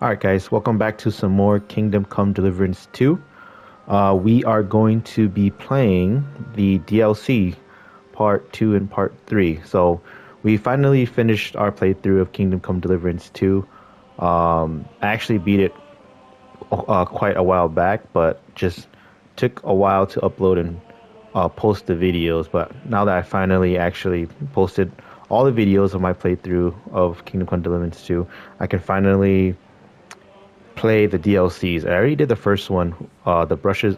Alright guys, welcome back to some more Kingdom Come Deliverance 2. We are going to be playing the DLC Part 2 and Part 3. So we finally finished our playthrough of Kingdom Come Deliverance 2. I actually beat it quite a while back, but just took a while to upload and post the videos. But now that I finally actually posted all the videos of my playthrough of Kingdom Come Deliverance 2, I can finally play the DLCs. I already did the first one, the brushes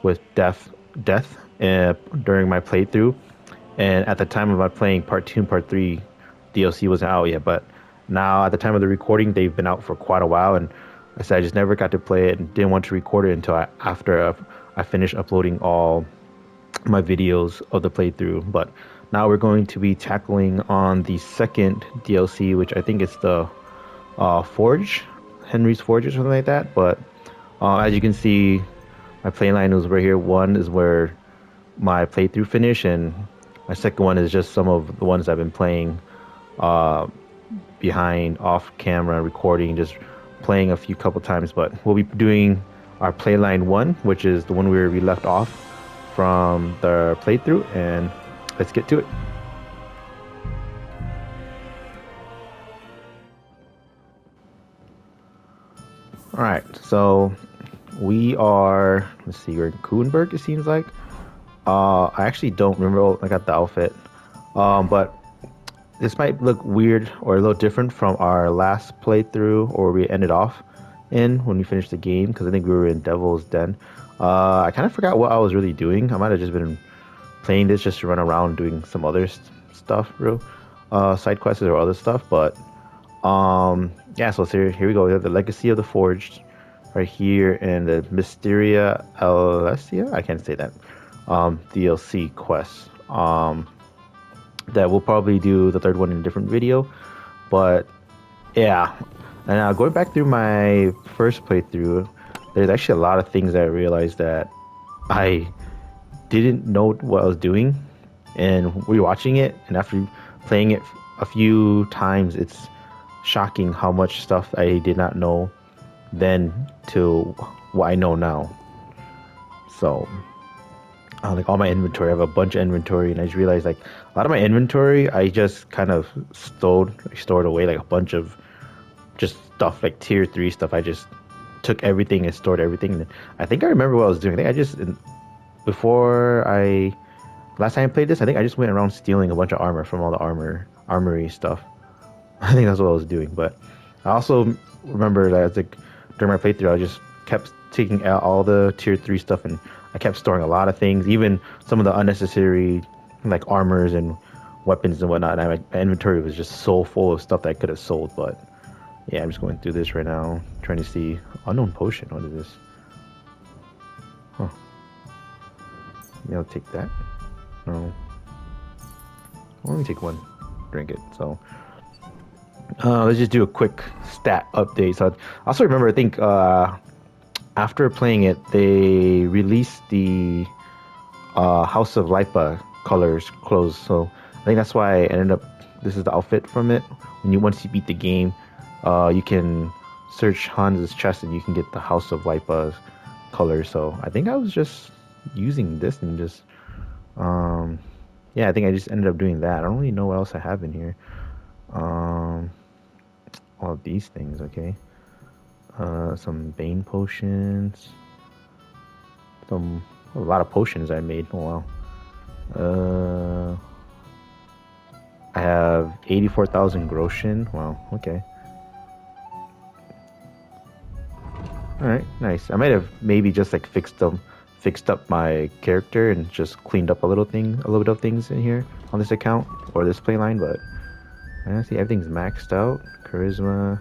with death during my playthrough, and at the time of my playing part 2 and part 3, DLC wasn't out yet. But now at the time of the recording, they've been out for quite a while, and I said I just never got to play it and didn't want to record it until after I finished uploading all my videos of the playthrough. But now we're going to be tackling on the second DLC, which I think is the Forge. Henry's Forge or something like that. But as you can see, my play line is right here. One is where my playthrough finished, and my second one is just some of the ones I've been playing behind off camera recording, just playing a few couple times. But we'll be doing our play line 1, which is the one where we left off from the playthrough, and let's get to it. All right, so we are, let's see, we're in Kuenberg, it seems like. I actually don't remember, I got the outfit. But this might look weird or a little different from our last playthrough, or we ended off in when we finished the game, because I think we were in Devil's Den. I kind of forgot what I was really doing. I might have just been playing this just to run around doing some other stuff, side quests or other stuff, but yeah, so here we go. We have the Legacy of the Forged right here, and the Mysteria Alessia, I can't say that, DLC quest. That we'll probably do the third one in a different video, but yeah. And going back through my first playthrough, there's actually a lot of things that I realized that I didn't know what I was doing, and rewatching it, and after playing it a few times, it's shocking how much stuff I did not know then to what I know now. So like all my inventory, I have a bunch of inventory, and I just realized like a lot of my inventory I just kind of stored away, like a bunch of just stuff, like tier 3 stuff. I just took everything and stored everything, and I think I remember what I was doing. I think I just, last time I played this, I think I just went around stealing a bunch of armor from all the armory stuff. I think that's what I was doing. But I also remember that like during my playthrough, I just kept taking out all the tier 3 stuff, and I kept storing a lot of things, even some of the unnecessary like armors and weapons and whatnot. And my inventory was just so full of stuff that I could have sold. But yeah, I'm just going through this right now, trying to see unknown potion. What is this? Huh? Maybe I'll take that. No. Well, let me take one. Drink it. So. Let's just do a quick stat update. So I also remember, I think after playing it, they released the House of Lipa clothes. So I think that's why I ended up. This is the outfit from it. Once you beat the game, you can search Hans's chest and you can get the House of Lipa colors. So I think I was just using this and just yeah, I think I just ended up doing that. I don't really know what else I have in here. All of these things, okay. Some Bane potions. A lot of potions I made. Oh wow. I have 84,000 Groschen. Wow, okay. Alright, nice. I might have maybe just like fixed up my character and just cleaned up a little bit of things in here on this account or this playline, but I see everything's maxed out. Charisma,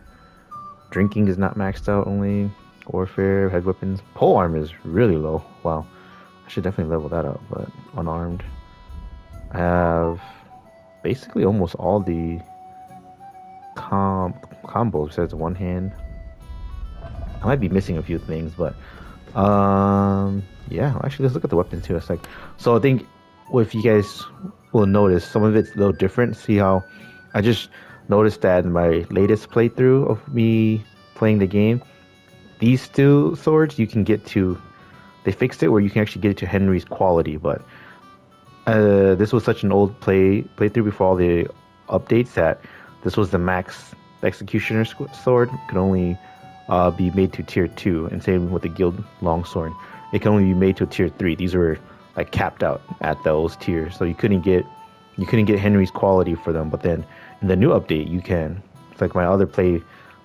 drinking is not maxed out. Only warfare, head weapons, pole arm is really low. Wow, I should definitely level that up. But unarmed, I have basically almost all the combos besides one hand. I might be missing a few things, but yeah. Actually, let's look at the weapons too. It's like, so I think if you guys will notice, some of it's a little different. See how I just noticed that in my latest playthrough of me playing the game, these two swords you can get to. They fixed it where you can actually get it to Henry's quality, but this was such an old playthrough before all the updates that this was the max executioner sword. It could only be made to tier 2, and same with the guild longsword. It can only be made to tier 3. These were like capped out at those tiers, so you couldn't get Henry's quality for them. But then in the new update, you can. It's like my other play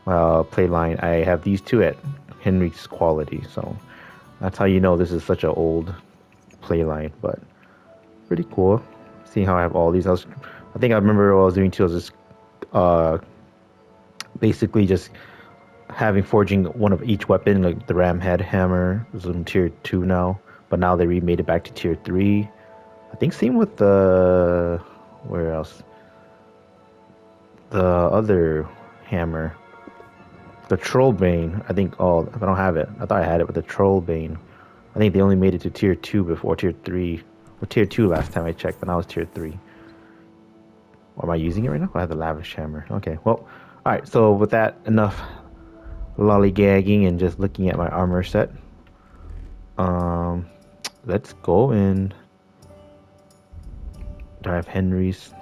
line. I have these two at Henry's quality, so that's how you know this is such an old play line. But pretty cool. Seeing how I have all these. I think I remember what I was doing too. I was just basically just forging one of each weapon, like the ramhead hammer is in tier 2 now, but now they remade it back to tier 3. I think same with the where else? The other hammer, the Trollbane. I think I don't have it. I thought I had it with the Trollbane. I think they only made it to tier 2 before tier 3. Or tier 2 last time I checked, but now it's tier 3. Or am I using it right now? I have the lavish hammer. Okay, well, alright, so with that, enough lollygagging and just looking at my armor set. Let's go and do I have Henry's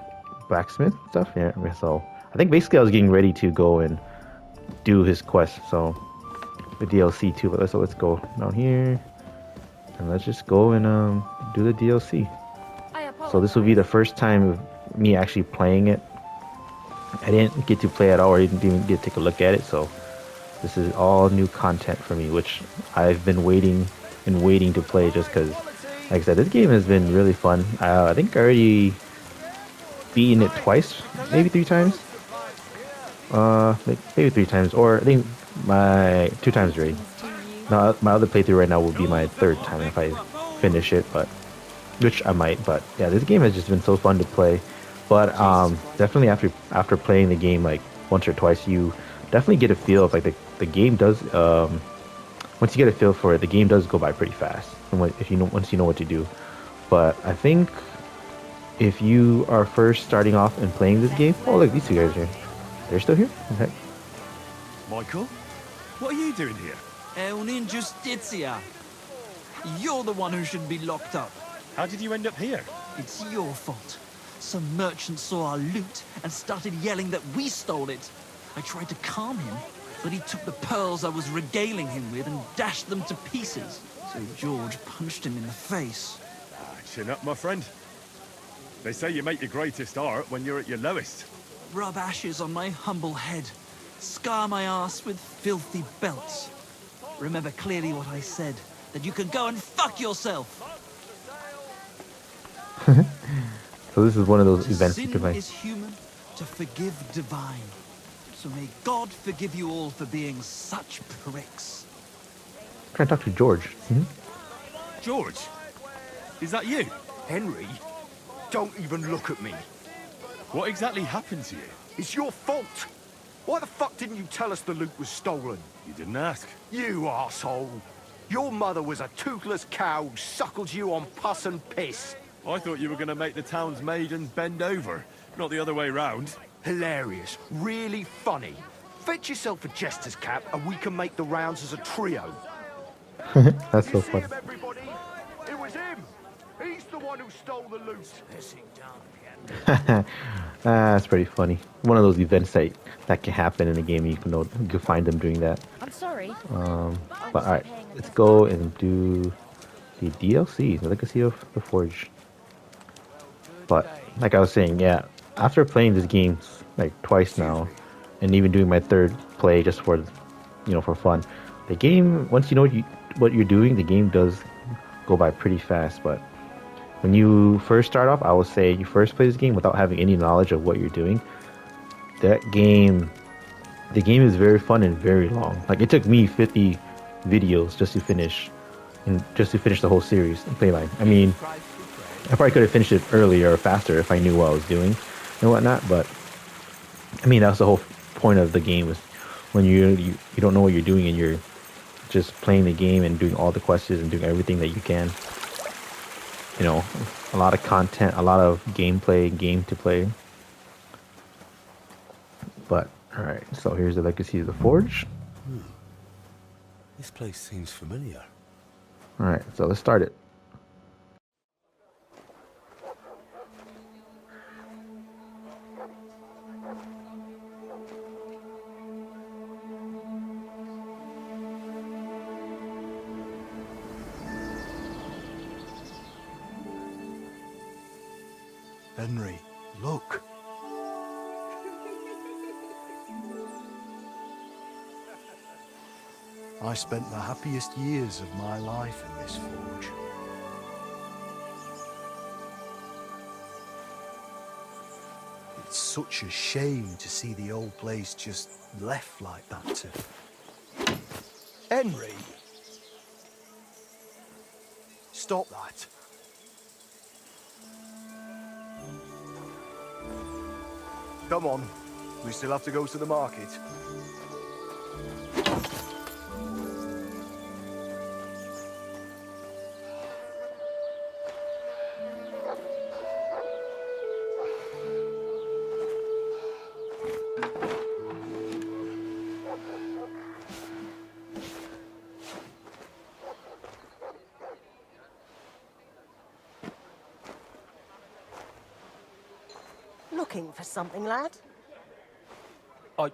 blacksmith stuff? Yeah, so I think basically I was getting ready to go and do his quest, so the DLC too, but let's go down here and let's just go and do the DLC. So this will be the first time of me actually playing it. I didn't get to play at all, or I didn't even get to take a look at it, so this is all new content for me, which I've been waiting to play just because, like I said, this game has been really fun. I think I already beaten it twice, maybe 3 times. Maybe 3 times, or I think my 2 times already. Now my other playthrough right now will be my 3rd time if I finish it, but which I might. But yeah, this game has just been so fun to play. But definitely after playing the game like once or twice, you definitely get a feel of like the game does. Once you get a feel for it, the game does go by pretty fast. Once you know what to do. But I think if you are first starting off and playing this game, oh look, these 2 guys are here. They're still here. Okay. Michael, what are you doing here? È un'ingiustizia. You're the one who should be locked up. How did you end up here? It's your fault. Some merchant saw our loot and started yelling that we stole it. I tried to calm him, but he took the pearls I was regaling him with and dashed them to pieces. So George punched him in the face. Chin up, my friend. They say you make your greatest art when you're at your lowest. Rub ashes on my humble head. Scar my ass with filthy belts. Remember clearly what I said, that you can go and fuck yourself. So this is one of those events you Sin can play. is human, to forgive divine. So may God forgive you all for being such pricks. I'm trying to talk to George. George, is that you? Henry, don't even look at me. What exactly happened to you? It's your fault. Why the fuck didn't you tell us the loot was stolen? You didn't ask. You arsehole. Your mother was a toothless cow who suckled you on pus and piss. I thought you were going to make the town's maidens bend over, not the other way round. Hilarious. Really funny. Fetch yourself a jester's cap and we can make the rounds as a trio. That's so You see fun. him, everybody? It was him. He's the one who stole the loot. That's pretty funny. One of those events that can happen in a game. You can find them doing that. I'm sorry. But alright, let's go and do the DLC, the Legacy of the Forge. But like I was saying, yeah, after playing this game like twice now, and even doing my 3rd play just for for fun, the game, once you know what you're doing, the game does go by pretty fast. But when you first start off, I would say you first play this game without having any knowledge of what you're doing. The game is very fun and very long. Like it took me 50 videos just to finish the whole series and playline. I mean, I probably could have finished it earlier or faster if I knew what I was doing and whatnot. But I mean, that's the whole point of the game, is when you don't know what you're doing and you're just playing the game and doing all the quests and doing everything that you can. A lot of content, a lot of gameplay, game to play. But alright, so here's the Legacy of the Forge. This place seems familiar. All right, so let's start it. Henry, look. I spent the happiest years of my life in this forge. It's such a shame to see the old place just left like that to... Henry! Stop that. Come on, we still have to go to the market. Looking for something, lad? I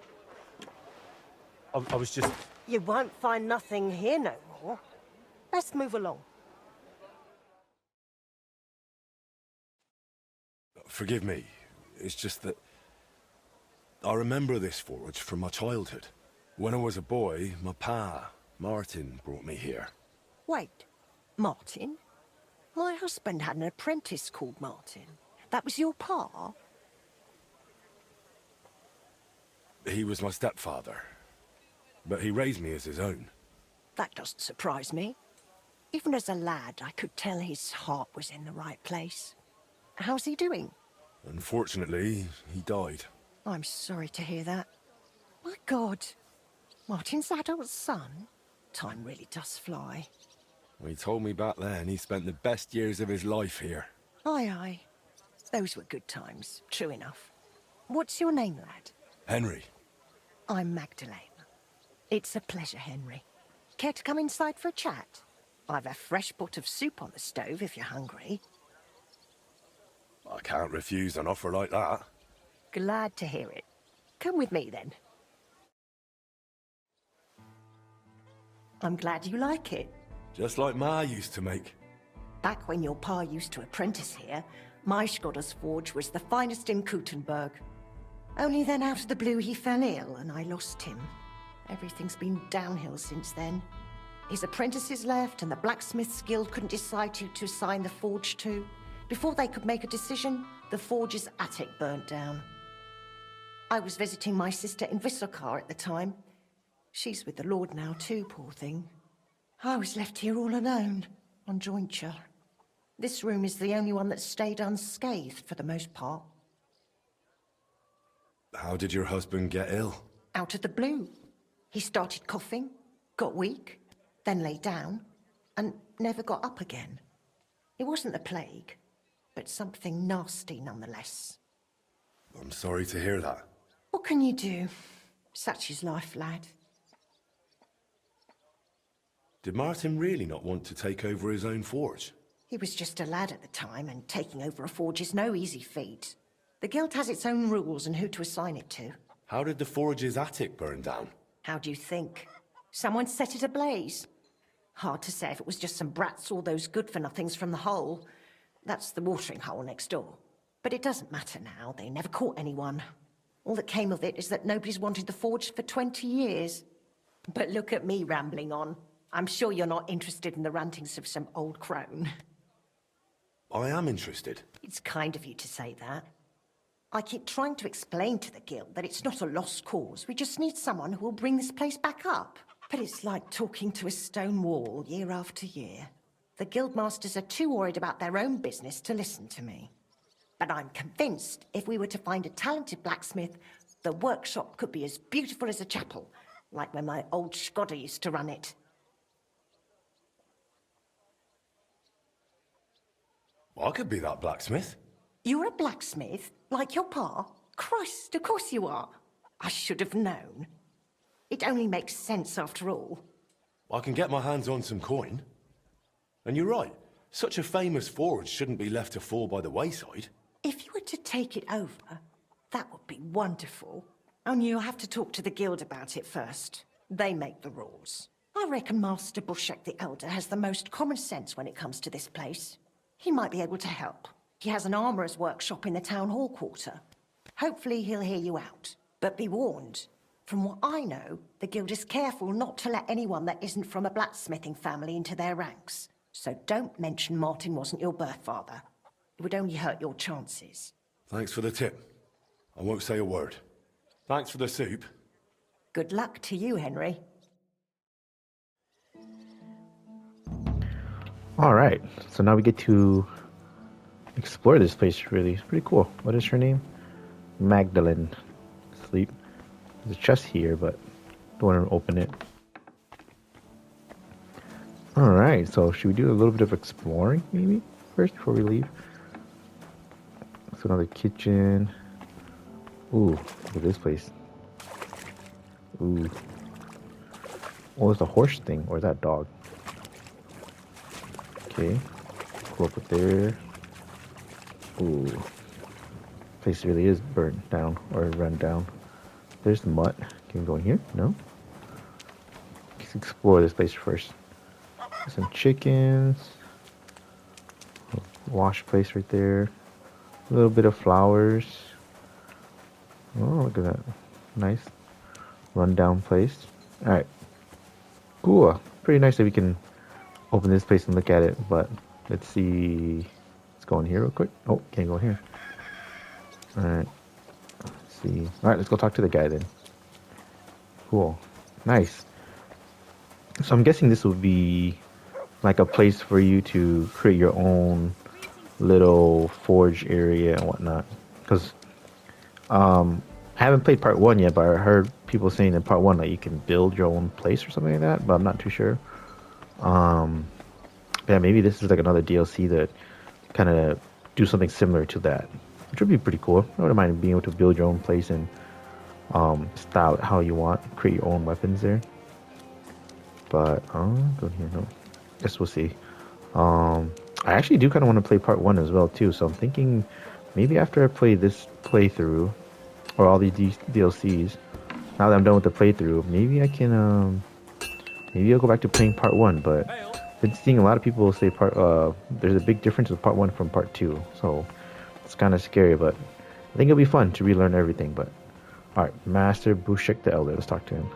was just... You won't find nothing here no more. Let's move along. Forgive me. It's just that... I remember this forge from my childhood. When I was a boy, my pa, Martin, brought me here. Wait, Martin? My husband had an apprentice called Martin. That was your pa? He was my stepfather, but he raised me as his own. That doesn't surprise me. Even as a lad, I could tell his heart was in the right place. How's he doing? Unfortunately, he died. I'm sorry to hear that. My God, Martin's adult son? Time really does fly. He told me back then he spent the best years of his life here. Aye, aye. Those were good times, true enough. What's your name, lad? Henry. I'm Magdalene. It's a pleasure, Henry. Care to come inside for a chat? I've a fresh pot of soup on the stove if you're hungry. I can't refuse an offer like that. Glad to hear it. Come with me, then. I'm glad you like it. Just like Ma used to make. Back when your pa used to apprentice here, my Skodder's forge was the finest in Kuttenberg. Only then out of the blue he fell ill and I lost him. Everything's been downhill since then. His apprentices left and the blacksmith's guild couldn't decide who to assign the forge to. Before they could make a decision, the forge's attic burnt down. I was visiting my sister in Visselkar at the time. She's with the Lord now too, poor thing. I was left here all alone, on jointure. This room is the only one that stayed unscathed for the most part. How did your husband get ill? Out of the blue. He started coughing, got weak, then lay down, and never got up again. It wasn't the plague, but something nasty nonetheless. I'm sorry to hear that. What can you do? Such is life, lad. Did Martin really not want to take over his own forge? He was just a lad at the time, and taking over a forge is no easy feat. The guild has its own rules and who to assign it to. How did the forge's attic burn down? How do you think? Someone set it ablaze. Hard to say if it was just some brats or those good-for-nothings from the hole. That's the watering hole next door. But it doesn't matter now, they never caught anyone. All that came of it is that nobody's wanted the forge for 20 years. But look at me rambling on. I'm sure you're not interested in the rantings of some old crone. I am interested. It's kind of you to say that. I keep trying to explain to the guild that it's not a lost cause. We just need someone who will bring this place back up. But it's like talking to a stone wall year after year. The guildmasters are too worried about their own business to listen to me. But I'm convinced if we were to find a talented blacksmith, the workshop could be as beautiful as a chapel, like when my old Skodder used to run it. I could be that blacksmith. You're a blacksmith? Like your pa? Christ, of course you are. I should have known. It only makes sense after all. I can get my hands on some coin. And you're right, such a famous forge shouldn't be left to fall by the wayside. If you were to take it over, that would be wonderful. Only you'll have to talk to the guild about it first. They make the rules. I reckon Master Bushek the Elder has the most common sense when it comes to this place. He might be able to help. He has an armourer's workshop in the town hall quarter. Hopefully he'll hear you out. But be warned, from what I know, the guild is careful not to let anyone that isn't from a blacksmithing family into their ranks. So don't mention Martin wasn't your birth father. It would only hurt your chances. Thanks for the tip. I won't say a word. Thanks for the soup. Good luck to you, Henry. All right, so now we get to explore this place. Really, it's pretty cool. What is her name? Magdalene. Sleep. There's a chest here, but don't want to open it. All right, so should we do a little bit of exploring maybe first before we leave? It's another kitchen. Ooh, look at this place. Ooh. Oh, it's a horse thing, or is that dog? Okay, go up there. Ooh, place really is burnt down or run down. There's the mutt. Can we go in here? No. Let's explore this place first. Some chickens. Wash place right there. A little bit of flowers. Oh, look at that. Nice rundown place. All right. Cool. Pretty nice that we can open this place and look at it, but let's see. Let's go in here real quick. Oh, can't go here. All right. Let's see. All right, let's go talk to the guy then. Cool. Nice. So I'm guessing this would be like a place for you to create your own little forge area and whatnot. Because I haven't played part 1 yet, but I heard people saying in part 1 that you can build your own place or something like that, but I'm not too sure. Yeah, maybe this is like another DLC that kind of do something similar to that, which would be pretty cool. I wouldn't mind being able to build your own place and style it how you want, create your own weapons there. But go here, no. Guess we'll see. I actually do kind of want to play part 1 as well too, so I'm thinking maybe after I play this playthrough or all these DLCs, now that I'm done with the playthrough, maybe I can maybe I'll go back to playing part 1. But I've been seeing a lot of people say there's a big difference with part 1 from part 2, so it's kind of scary, but I think it'll be fun to relearn everything. But all right, Master Bushek the Elder, let's talk to him.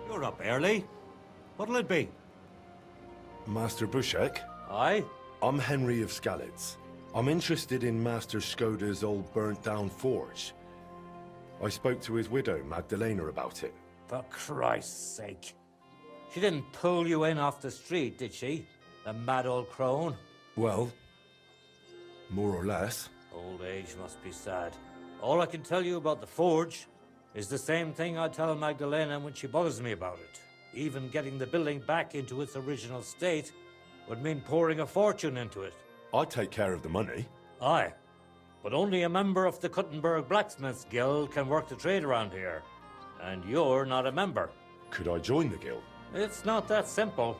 You're up early. What'll it be? Master Bushek, Aye? I'm Henry of Skalitz. I'm interested in Master Skoda's old burnt-down forge. I spoke to his widow, Magdalena, about it. For Christ's sake. She didn't pull you in off the street, did she? The mad old crone? Well, more or less. Old age must be sad. All I can tell you about the forge is the same thing I tell Magdalena when she bothers me about it. Even getting the building back into its original state would mean pouring a fortune into it. I take care of the money. Aye, but only a member of the Kuttenberg Blacksmiths Guild can work the trade around here. And you're not a member. Could I join the guild? It's not that simple.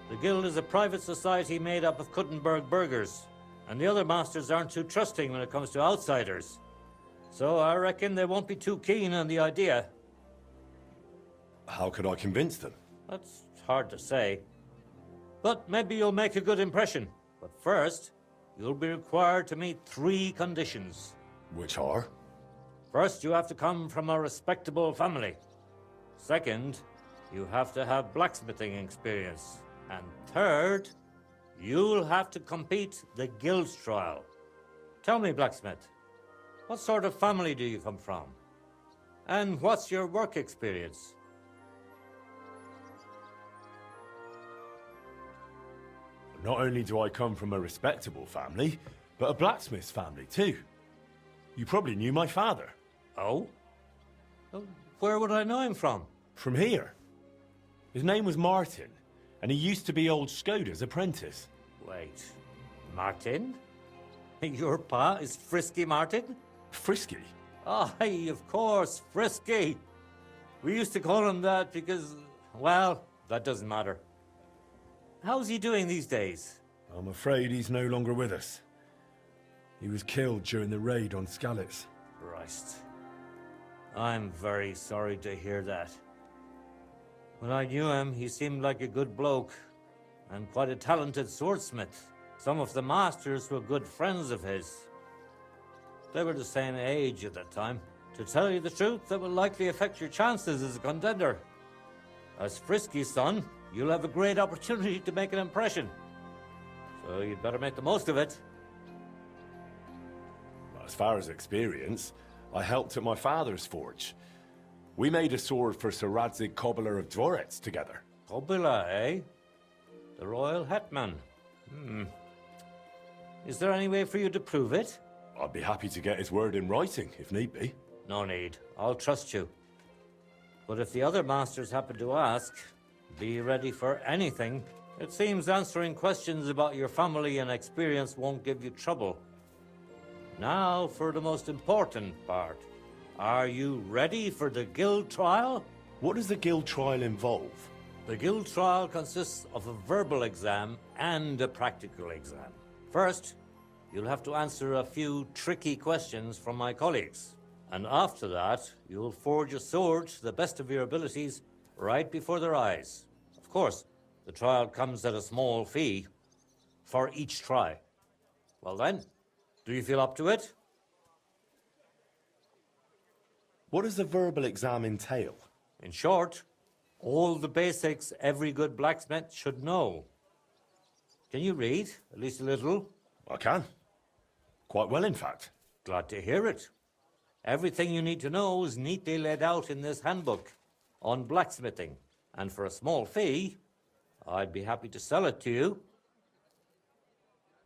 The guild is a private society made up of Kuttenberg burghers, and the other masters aren't too trusting when it comes to outsiders. So I reckon they won't be too keen on the idea. How could I convince them? That's hard to say. But maybe you'll make a good impression. But first, you'll be required to meet 3 conditions. Which are? First, you have to come from a respectable family. Second, you have to have blacksmithing experience. And third, you'll have to compete the guild's trial. Tell me, blacksmith, what sort of family do you come from? And what's your work experience? Not only do I come from a respectable family, but a blacksmith's family too. You probably knew my father. Oh? Well, where would I know him from? From here. His name was Martin, and he used to be old Skoda's apprentice. Wait, Martin? Your pa is Frisky Martin? Frisky? Aye, of course, Frisky. We used to call him that because, well, that doesn't matter. How's he doing these days? I'm afraid he's no longer with us. He was killed during the raid on Skalitz. Christ. I'm very sorry to hear that. When I knew him, he seemed like a good bloke and quite a talented swordsmith. Some of the masters were good friends of his. They were the same age at that time. To tell you the truth, that will likely affect your chances as a contender. As Frisky's son, you'll have a great opportunity to make an impression. So you'd better make the most of it. As far as experience, I helped at my father's forge. We made a sword for Sir Radzig Cobbler of Dvorets together. Kobila, eh? The royal hetman. Is there any way for you to prove it? I'd be happy to get his word in writing, if need be. No need. I'll trust you. But if the other masters happen to ask, be ready for anything. It seems answering questions about your family and experience won't give you trouble. Now for the most important part. Are you ready for the guild trial? What does the guild trial involve? The guild trial consists of a verbal exam and a practical exam. First, you'll have to answer a few tricky questions from my colleagues. And after that, you'll forge a sword to the best of your abilities right before their eyes. Of course, the trial comes at a small fee for each try. Well then, do you feel up to it? What does the verbal exam entail? In short, all the basics every good blacksmith should know. Can you read, at least a little? I can. Quite well, in fact. Glad to hear it. Everything you need to know is neatly laid out in this handbook on blacksmithing. And for a small fee, I'd be happy to sell it to you.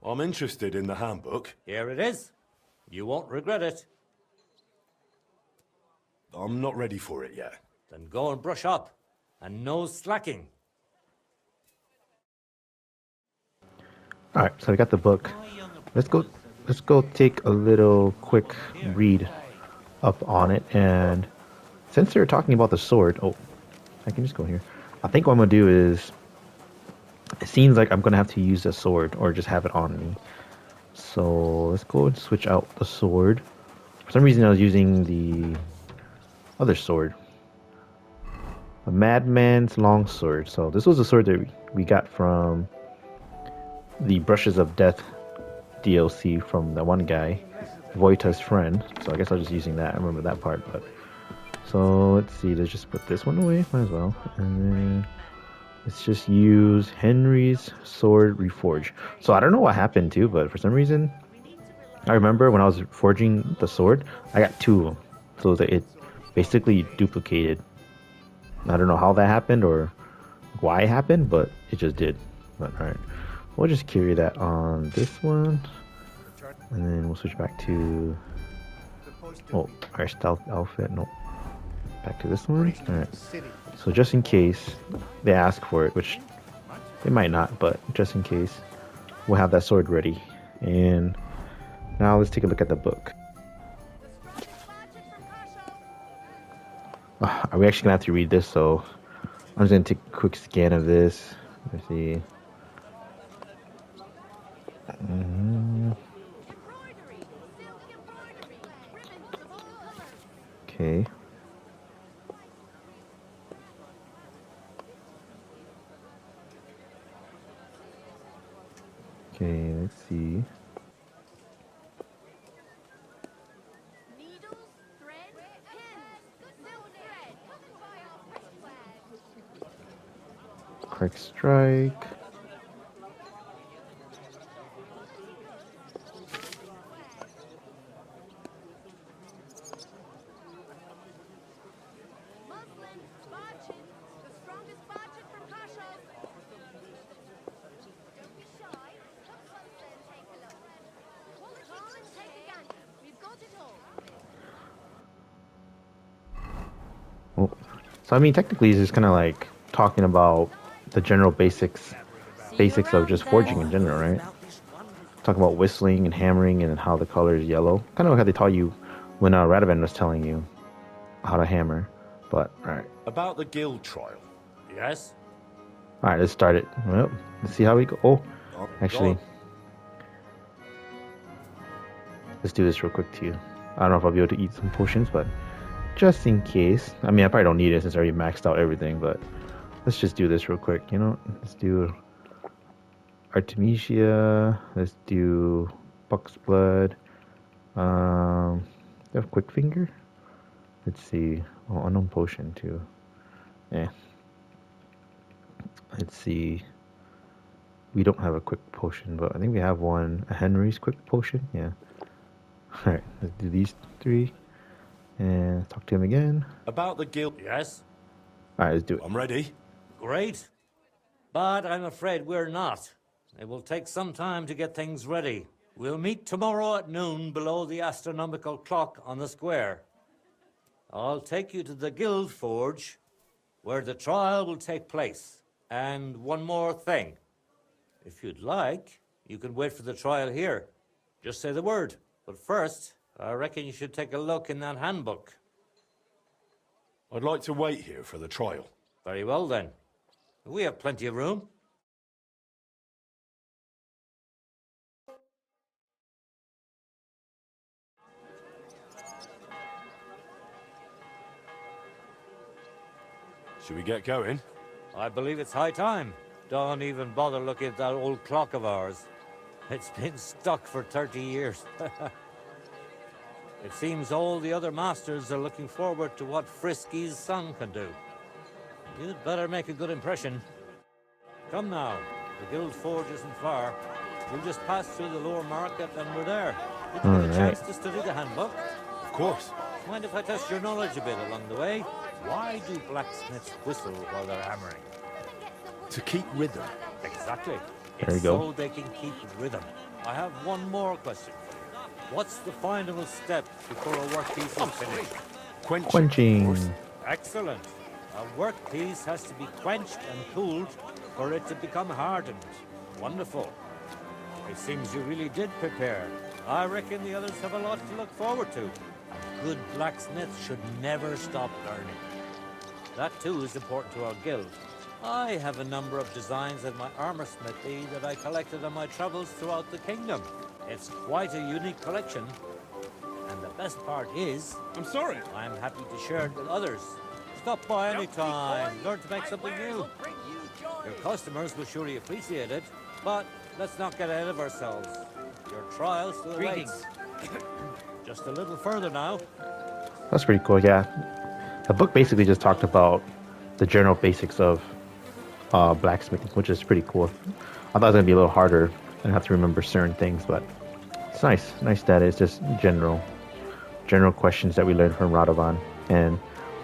I'm interested in the handbook. Here it is. You won't regret it. I'm not ready for it yet. Then go and brush up. And no slacking. All right, so we got the book. Let's go take a little quick read up on it. And since they're talking about the sword, oh, I can just go here. I think what I'm gonna do is, it seems like I'm gonna have to use a sword or just have it on me. So let's go and switch out the sword. For some reason I was using the other sword. A Madman's Longsword. So this was a sword that we got from the Brushes of Death DLC from that one guy, Voita's friend. So I guess I was just using that. I remember that part. But so let's see. Let's just put this one away. Might as well. And then let's just use Henry's Sword Reforge. So I don't know what happened too, but for some reason, I remember when I was forging the sword, I got two of them. So that it basically duplicated. I don't know how that happened or why it happened, but it just did. But alright, we'll just carry that on this one, and then we'll switch back to our stealth outfit. Nope, back to this one. Alright, so just in case they ask for it, which they might not, but just in case, we'll have that sword ready. And now let's take a look at the book. Are we actually gonna have to read this? So I'm just gonna take a quick scan of this. Let's see. Okay. Okay, let's see. Quick strike. Oh. So I mean, technically, it's just kind of like talking about the general basics of just forging in general, right? Talk about whistling and hammering and how the color is yellow. Kind of like how they taught you when Radovan was telling you how to hammer. But all right, About the guild trial. Yes? all right, let's start it. Well, let's see how we go. Oh, actually, Go. let's do this real quick too. I don't know if I'll be able to eat some potions, but just in case. I mean, I probably don't need it since I already maxed out everything, but let's just do this real quick. You know, let's do Artemisia. Let's do Buck's Blood. They have Quick Finger. Let's see. Oh, unknown potion too. Eh. Let's see. We don't have a quick potion, but I think we have one. A Henry's quick potion. Yeah. All right. Let's do these three, and talk to him again. About the guild. Yes? All right. Let's do it. I'm ready. Great. But I'm afraid we're not. It will take some time to get things ready. We'll meet tomorrow at noon below the astronomical clock on the square. I'll take you to the Guild Forge, where the trial will take place. And one more thing. If you'd like, you can wait for the trial here. Just say the word. But first, I reckon you should take a look in that handbook. I'd like to wait here for the trial. Very well, then. We have plenty of room. Should we get going? I believe it's high time. Don't even bother looking at that old clock of ours. It's been stuck for 30 years. It seems all the other masters are looking forward to what Frisky's son can do. You'd better make a good impression. Come now, the Guild Forge isn't far. We'll just pass through the lower market and we're there. Did you get a chance to study the handbook? Of course. Mind if I test your knowledge a bit along the way? Why do blacksmiths whistle while they're hammering? To keep rhythm. Exactly. There you It's go. so they can keep rhythm. I have one more question for you. What's the final step before a workpiece is finished? Quenching. Excellent. A workpiece has to be quenched and cooled for it to become hardened. Wonderful. It seems you really did prepare. I reckon the others have a lot to look forward to. Good blacksmiths should never stop learning. That too is important to our guild. I have a number of designs in my armor smithy that I collected on my travels throughout the kingdom. It's quite a unique collection. And the best part is... I'm sorry. I'm happy to share it with others. Stop by any time. Learn to make something new. Your customers will surely appreciate it, but let's not get ahead of ourselves. Your trial still awaits. Just a little further now. That's pretty cool. Yeah. The book basically just talked about the general basics of blacksmithing, which is pretty cool. I thought it was gonna be a little harder and have to remember certain things, but it's nice. Nice that it's just general questions that we learned from Radovan and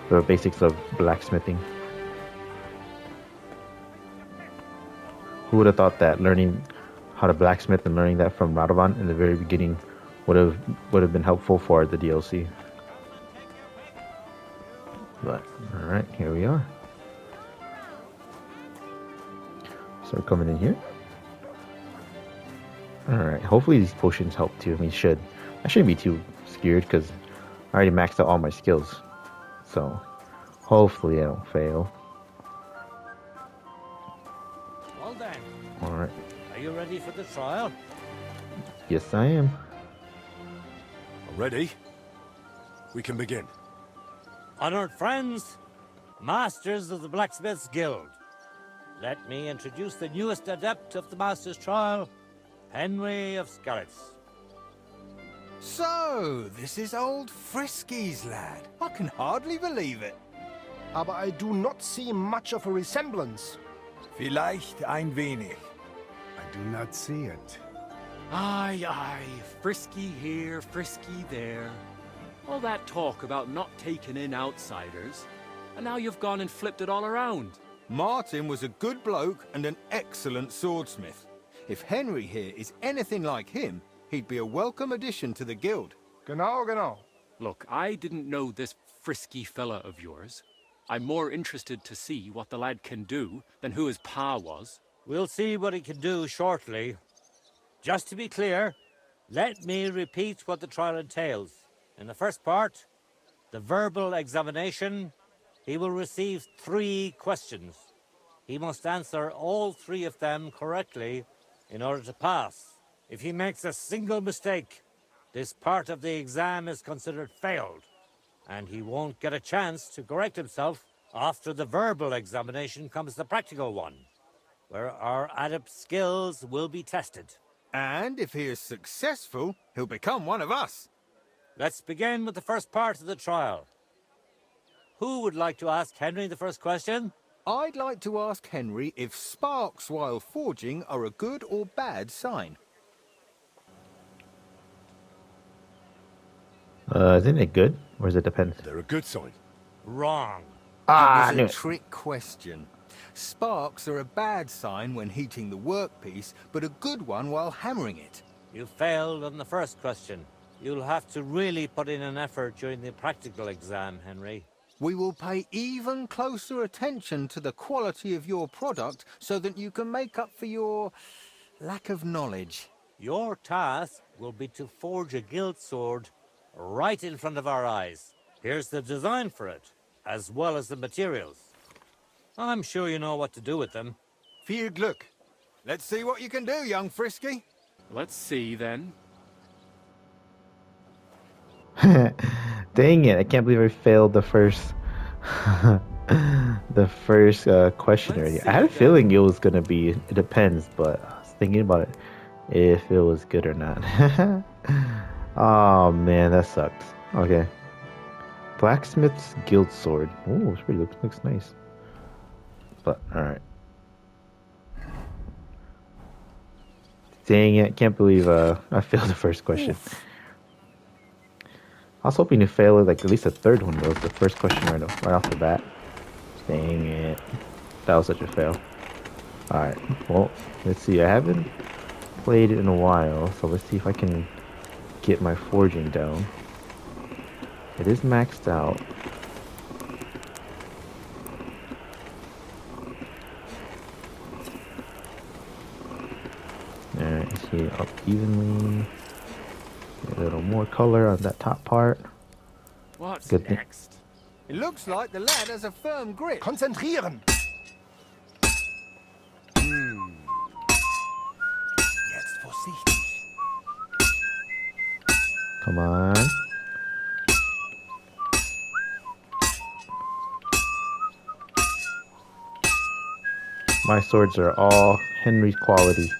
the basics of blacksmithing. Who would have thought that learning how to blacksmith and learning that from Radovan in the very beginning would have been helpful for the DLC. But all right, here we are. So we're coming in here. Alright, hopefully these potions help too. I mean, I shouldn't be too scared because I already maxed out all my skills. So, hopefully I don't fail. Well then, Alright. are you ready for the trial? Yes, I am. I'm ready. We can begin. Honored friends, masters of the Blacksmiths Guild. Let me introduce the newest adept of the Master's Trial, Henry of Scarlet's. So, this is old Frisky's lad. I can hardly believe it. Aber I do not see much of a resemblance. Vielleicht ein wenig. I do not see it. Aye, aye, Frisky here, Frisky there. All that talk about not taking in outsiders, and now you've gone and flipped it all around. Martin was a good bloke and an excellent swordsmith. If Henry here is anything like him, he'd be a welcome addition to the guild. Genau, genau. Look, I didn't know this Frisky fella of yours. I'm more interested to see what the lad can do than who his pa was. We'll see what he can do shortly. Just to be clear, let me repeat what the trial entails. In the first part, the verbal examination, He will receive 3 questions. He must answer all 3 of them correctly in order to pass. If he makes a single mistake, this part of the exam is considered failed, and he won't get a chance to correct himself. After the verbal examination comes the practical one, where our adept skills will be tested. And if he is successful, he'll become one of us. Let's begin with the first part of the trial. Who would like to ask Henry the first question? I'd like to ask Henry if sparks while forging are a good or bad sign. Isn't it good? Or does it depend? They're a good sign. Wrong. Ah, I It knew was a it. trick question. Sparks are a bad sign when heating the workpiece, but a good one while hammering it. You failed on the first question. You'll have to really put in an effort during the practical exam, Henry. We will pay even closer attention to the quality of your product so that you can make up for your lack of knowledge. Your task will be to forge a guild sword right in front of our eyes. Here's the design for it, as well as the materials. I'm sure you know what to do with them. Viel Glück. Let's see what you can do, young Frisky. Let's see, then. Dang it! I can't believe I failed the first, the first question Let's already. see I had a then. feeling it was gonna be. It depends, but I was thinking about it if it was good or not. Oh man, that sucks. Okay. Blacksmith's Guild Sword. Oh, it's pretty looks nice. But alright. Dang it, can't believe I failed the first question. I was hoping to fail like at least a third one, though. The first question right off the bat. Dang it. That was such a fail. Alright, well, let's see. I haven't played it in a while, so let's see if I can get my forging down. It is maxed out. Alright, let's see, up evenly. A little more color on that top part. What's Good thing. next? It looks like the lad has a firm grip. Konzentrieren! Jetzt vorsichtig. Come on. My swords are all Henry's quality.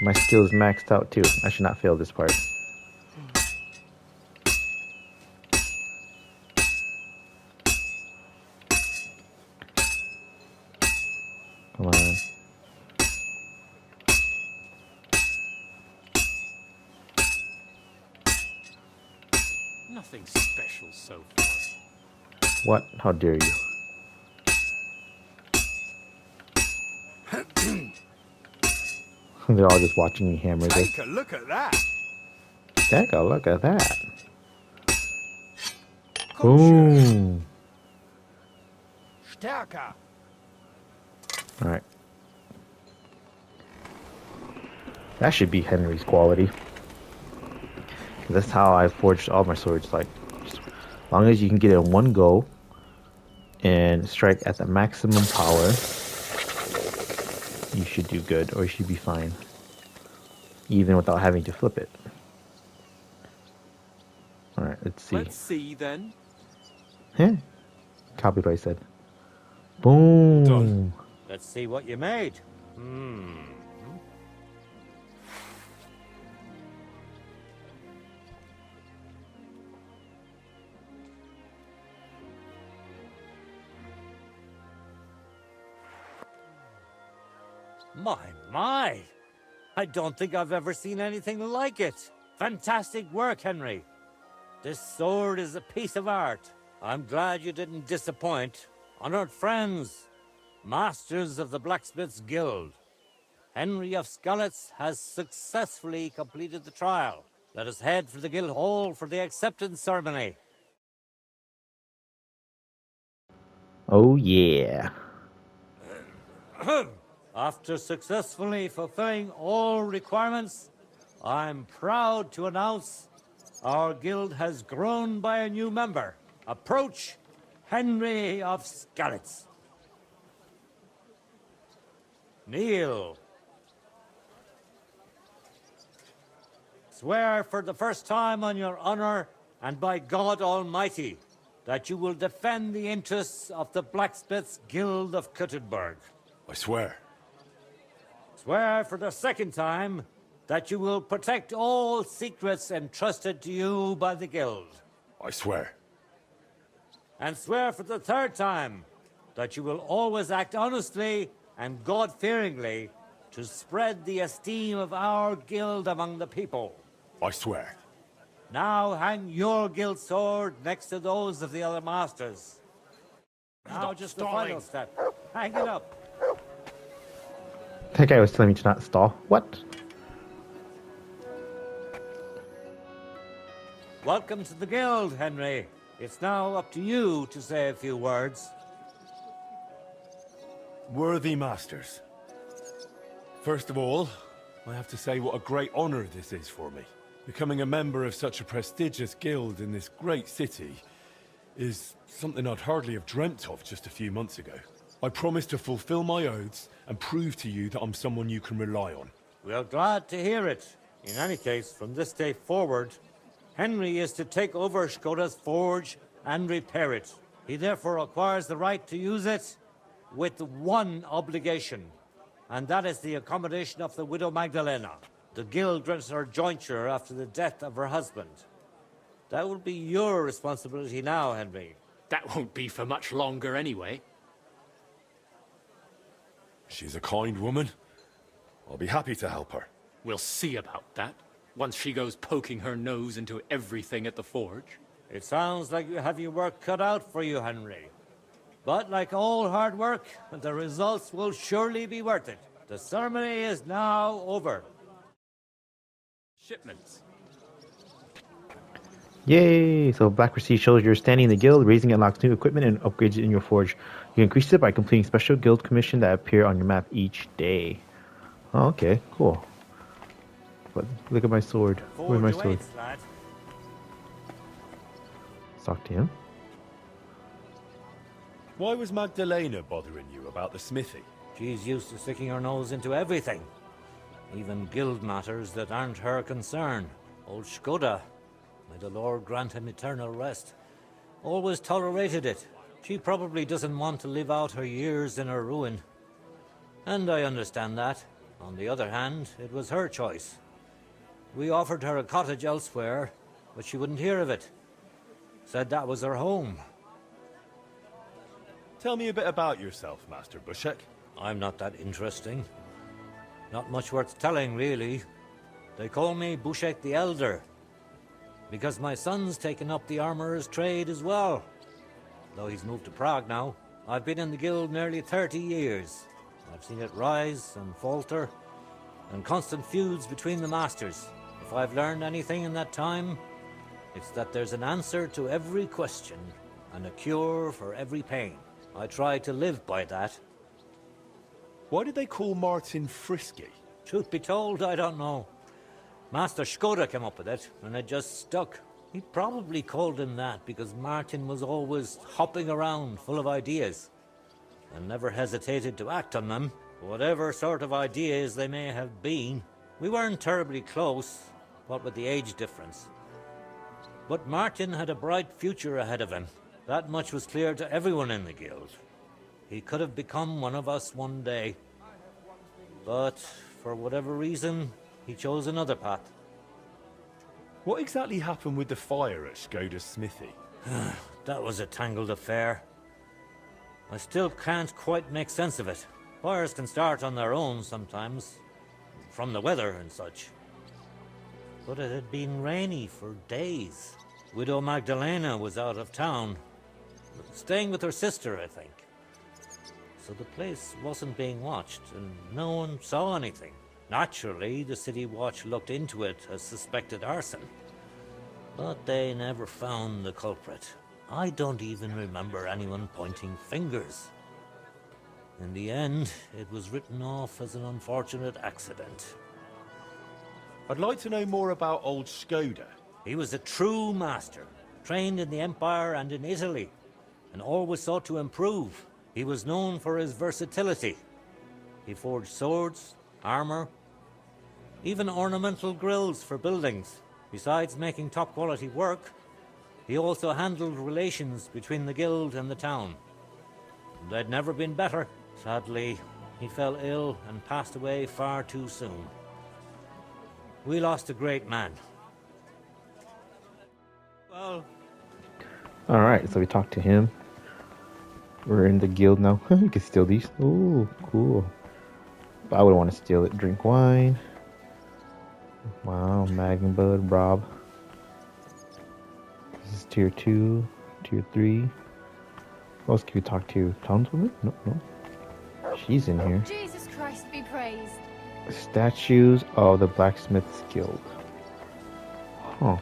My skill is maxed out too. I should not fail this part. Come on. Nothing special so far. What? How dare you? They're all just watching me hammer this. Take a look at that. Take a look at that. Komm schön. Boom. Stärker. Alright. That should be Henry's quality. That's how I forged all my swords. Like, as long as you can get it in one go and strike at the maximum power, you should do good, or you should be fine. Even without having to flip it. Alright, let's see. Let's see, then. Huh? Copied what I said. Boom. Done. Let's see what you made. My. I don't think I've ever seen anything like it. Fantastic work, Henry. This sword is a piece of art. I'm glad you didn't disappoint. Honored friends, masters of the Blacksmith's Guild, Henry of Skalitz has successfully completed the trial. Let us head for the guild hall for the acceptance ceremony. Oh yeah. After successfully fulfilling all requirements, I'm proud to announce our guild has grown by a new member. Approach Henry of Skalitz. Kneel. Swear for the first time on your honor and by God Almighty that you will defend the interests of the Blacksmiths Guild of Kuttenberg. I swear. Swear for the second time that you will protect all secrets entrusted to you by the Guild. I swear. And swear for the third time that you will always act honestly and God-fearingly to spread the esteem of our guild among the people. I swear. Now hang your guild sword next to those of the other masters. Now just the final step. Hang it up. That guy was telling me to not stall. What? Welcome to the guild, Henry. It's now up to you to say a few words. Worthy masters. First of all, I have to say what a great honor this is for me. Becoming a member of such a prestigious guild in this great city is something I'd hardly have dreamt of just a few months ago. I promise to fulfill my oaths and prove to you that I'm someone you can rely on. We're glad to hear it. In any case, from this day forward, Henry is to take over Skoda's forge and repair it. He therefore acquires the right to use it with one obligation, and that is the accommodation of the widow Magdalena. The guild grants her jointure after the death of her husband. That will be your responsibility now, Henry. That won't be for much longer anyway. She's a kind woman. I'll be happy to help her. We'll see about that, once she goes poking her nose into everything at the forge. It sounds like you have your work cut out for you, Henry. But like all hard work, the results will surely be worth it. The ceremony is now over. Shipments. Yay! So Black Prestige shows you're standing in the guild, raising it unlocks new equipment and upgrades it in your forge. You can increase it by completing special guild commissions that appear on your map each day. Oh, okay, cool. But look at my sword. Where's my sword? Let's talk to him. Why was Magdalena bothering you about the smithy? She's used to sticking her nose into everything. Even guild matters that aren't her concern. Old Skoda, may the Lord grant him eternal rest, always tolerated it. She probably doesn't want to live out her years in her ruin. And I understand that. On the other hand, it was her choice. We offered her a cottage elsewhere, but she wouldn't hear of it. Said that was her home. Tell me a bit about yourself, Master Bushek. I'm not that interesting. Not much worth telling, really. They call me Bushek the Elder, because my son's taken up the armorer's trade as well. Though he's moved to Prague now. I've been in the guild nearly 30 years. I've seen it rise and falter, and constant feuds between the masters. If I've learned anything in that time, it's that there's an answer to every question, and a cure for every pain. I try to live by that. Why did they call Martin Frisky? Truth be told, I don't know. Master Skoda came up with it, and it just stuck. He probably called him that because Martin was always hopping around full of ideas, and never hesitated to act on them, whatever sort of ideas they may have been. We weren't terribly close, what with the age difference. But Martin had a bright future ahead of him. That much was clear to everyone in the guild. He could have become one of us one day. But for whatever reason, he chose another path. What exactly happened with the fire at Skoda's smithy? That was a tangled affair. I still can't quite make sense of it. Fires can start on their own sometimes, from the weather and such. But it had been rainy for days. Widow Magdalena was out of town, staying with her sister, I think. So the place wasn't being watched, and no one saw anything. Naturally, the city watch looked into it as suspected arson. But they never found the culprit. I don't even remember anyone pointing fingers. In the end, it was written off as an unfortunate accident. I'd like to know more about old Skoda. He was a true master, trained in the Empire and in Italy. and always sought to improve. He was known for his versatility. He forged swords, armor, even ornamental grills for buildings. Besides making top-quality work, he also handled relations between the guild and the town. They'd never been better. Sadly, he fell ill and passed away far too soon. We lost a great man. Well... Alright, so we talked to him. We're in the guild now. You can steal these. Ooh, cool. But I wouldn't want to steal it. Drink wine. Wow, Mag and Bud, Rob. This is tier 2, tier 3. Who else can we talk to? Townswoman? No, no. She's in here. Jesus Christ be praised. Statues of the Blacksmith's Guild. Huh.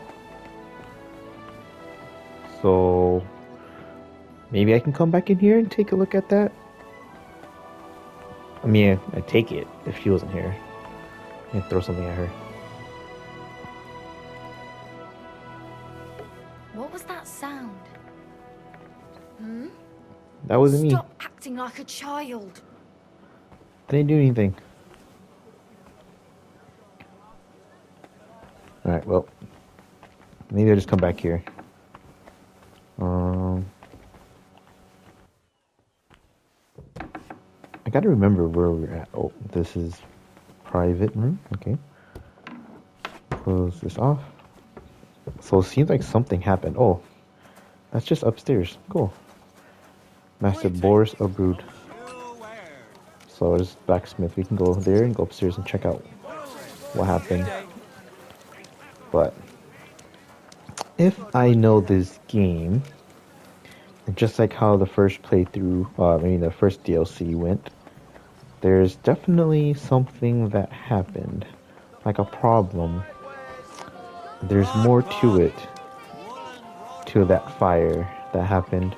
So maybe I can come back in here and take a look at that. I mean, I'd take it if she wasn't here. And throw something at her. What was that sound? Hmm? That wasn't me. Stop acting like a child. I didn't do anything. Alright, well. Maybe I'll just come back here. I gotta remember where we're at. Oh, this is private room. Okay. Close this off. So it seems like something happened. Oh, that's just upstairs. Cool. Master Boris Abrood. So there's blacksmith. We can go there and go upstairs and check out what happened. But if I know this game, just like how the first playthrough, the first DLC went, there's definitely something that happened, like a problem. There's more to it, to that fire that happened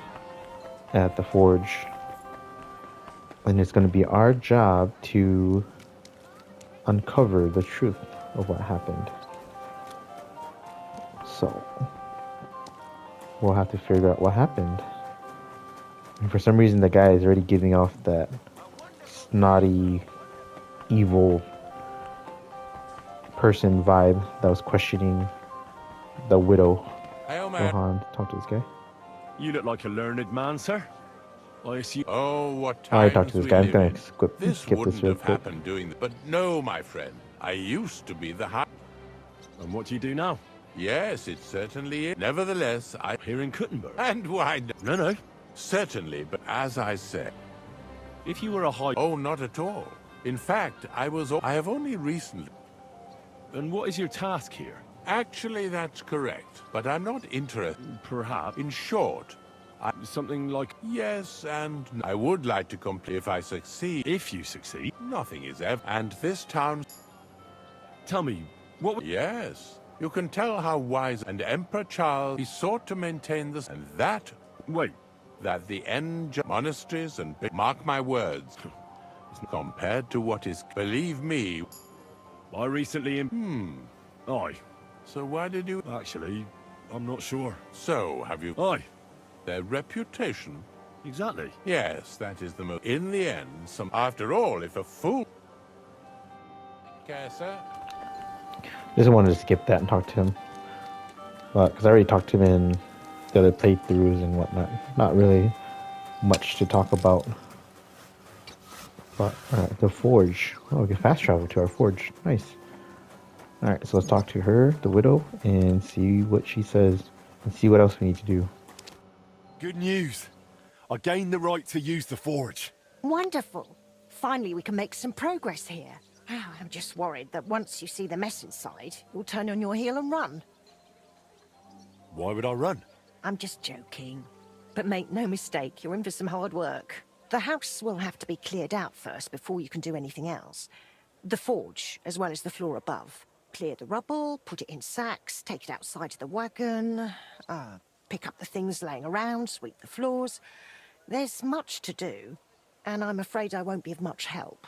at the forge. And it's going to be our job to uncover the truth of what happened. So, we'll have to figure out what happened. And for some reason, the guy is already giving off that snotty, evil person vibe that was questioning the widow. Rohan, talk to this guy. You look like a learned man, sir. I assume... Oh, what I times talked to this we guy. I'm live gonna in. skip This this wouldn't real have quick. happened doing but no, my friend. I used to be the high... And what do you do now? Yes, it certainly is. Nevertheless, I... Here in Kuttenberg? And why... No. Certainly, but as I said... If you were a high... Oh, not at all. In fact, I have only recently... And what is your task here? Actually, that's correct. But I'm not interested... Perhaps. In short... Something like... Yes, and... I would like to complete if I succeed. If you succeed? Nothing is ever... And this town... Tell me, what... Yes. You can tell how wise and Emperor Charles he sought to maintain this, and that... Wait. That the end monasteries and... Mark my words. Compared to what is... Believe me... I recently... Aye. So why did you... Actually, I'm not sure. So, have you... Aye. Their reputation... Exactly. Yes, that is the most... In the end, some... After all, if a fool... Care, sir? Just wanted to skip that and talk to him. Because I already talked to him in the other playthroughs and whatnot. Not really much to talk about. But, alright, the forge. Oh, we can fast travel to our forge. Nice. Alright, so let's talk to her, the widow, and see what she says. And see what else we need to do. Good news. I gained the right to use the forge. Wonderful. Finally, we can make some progress here. I'm just worried that once you see the mess inside, you'll turn on your heel and run. Why would I run? I'm just joking. But make no mistake, you're in for some hard work. The house will have to be cleared out first before you can do anything else. The forge, as well as the floor above. Clear the rubble, put it in sacks, take it outside to the wagon, pick up the things laying around, sweep the floors. There's much to do, and I'm afraid I won't be of much help.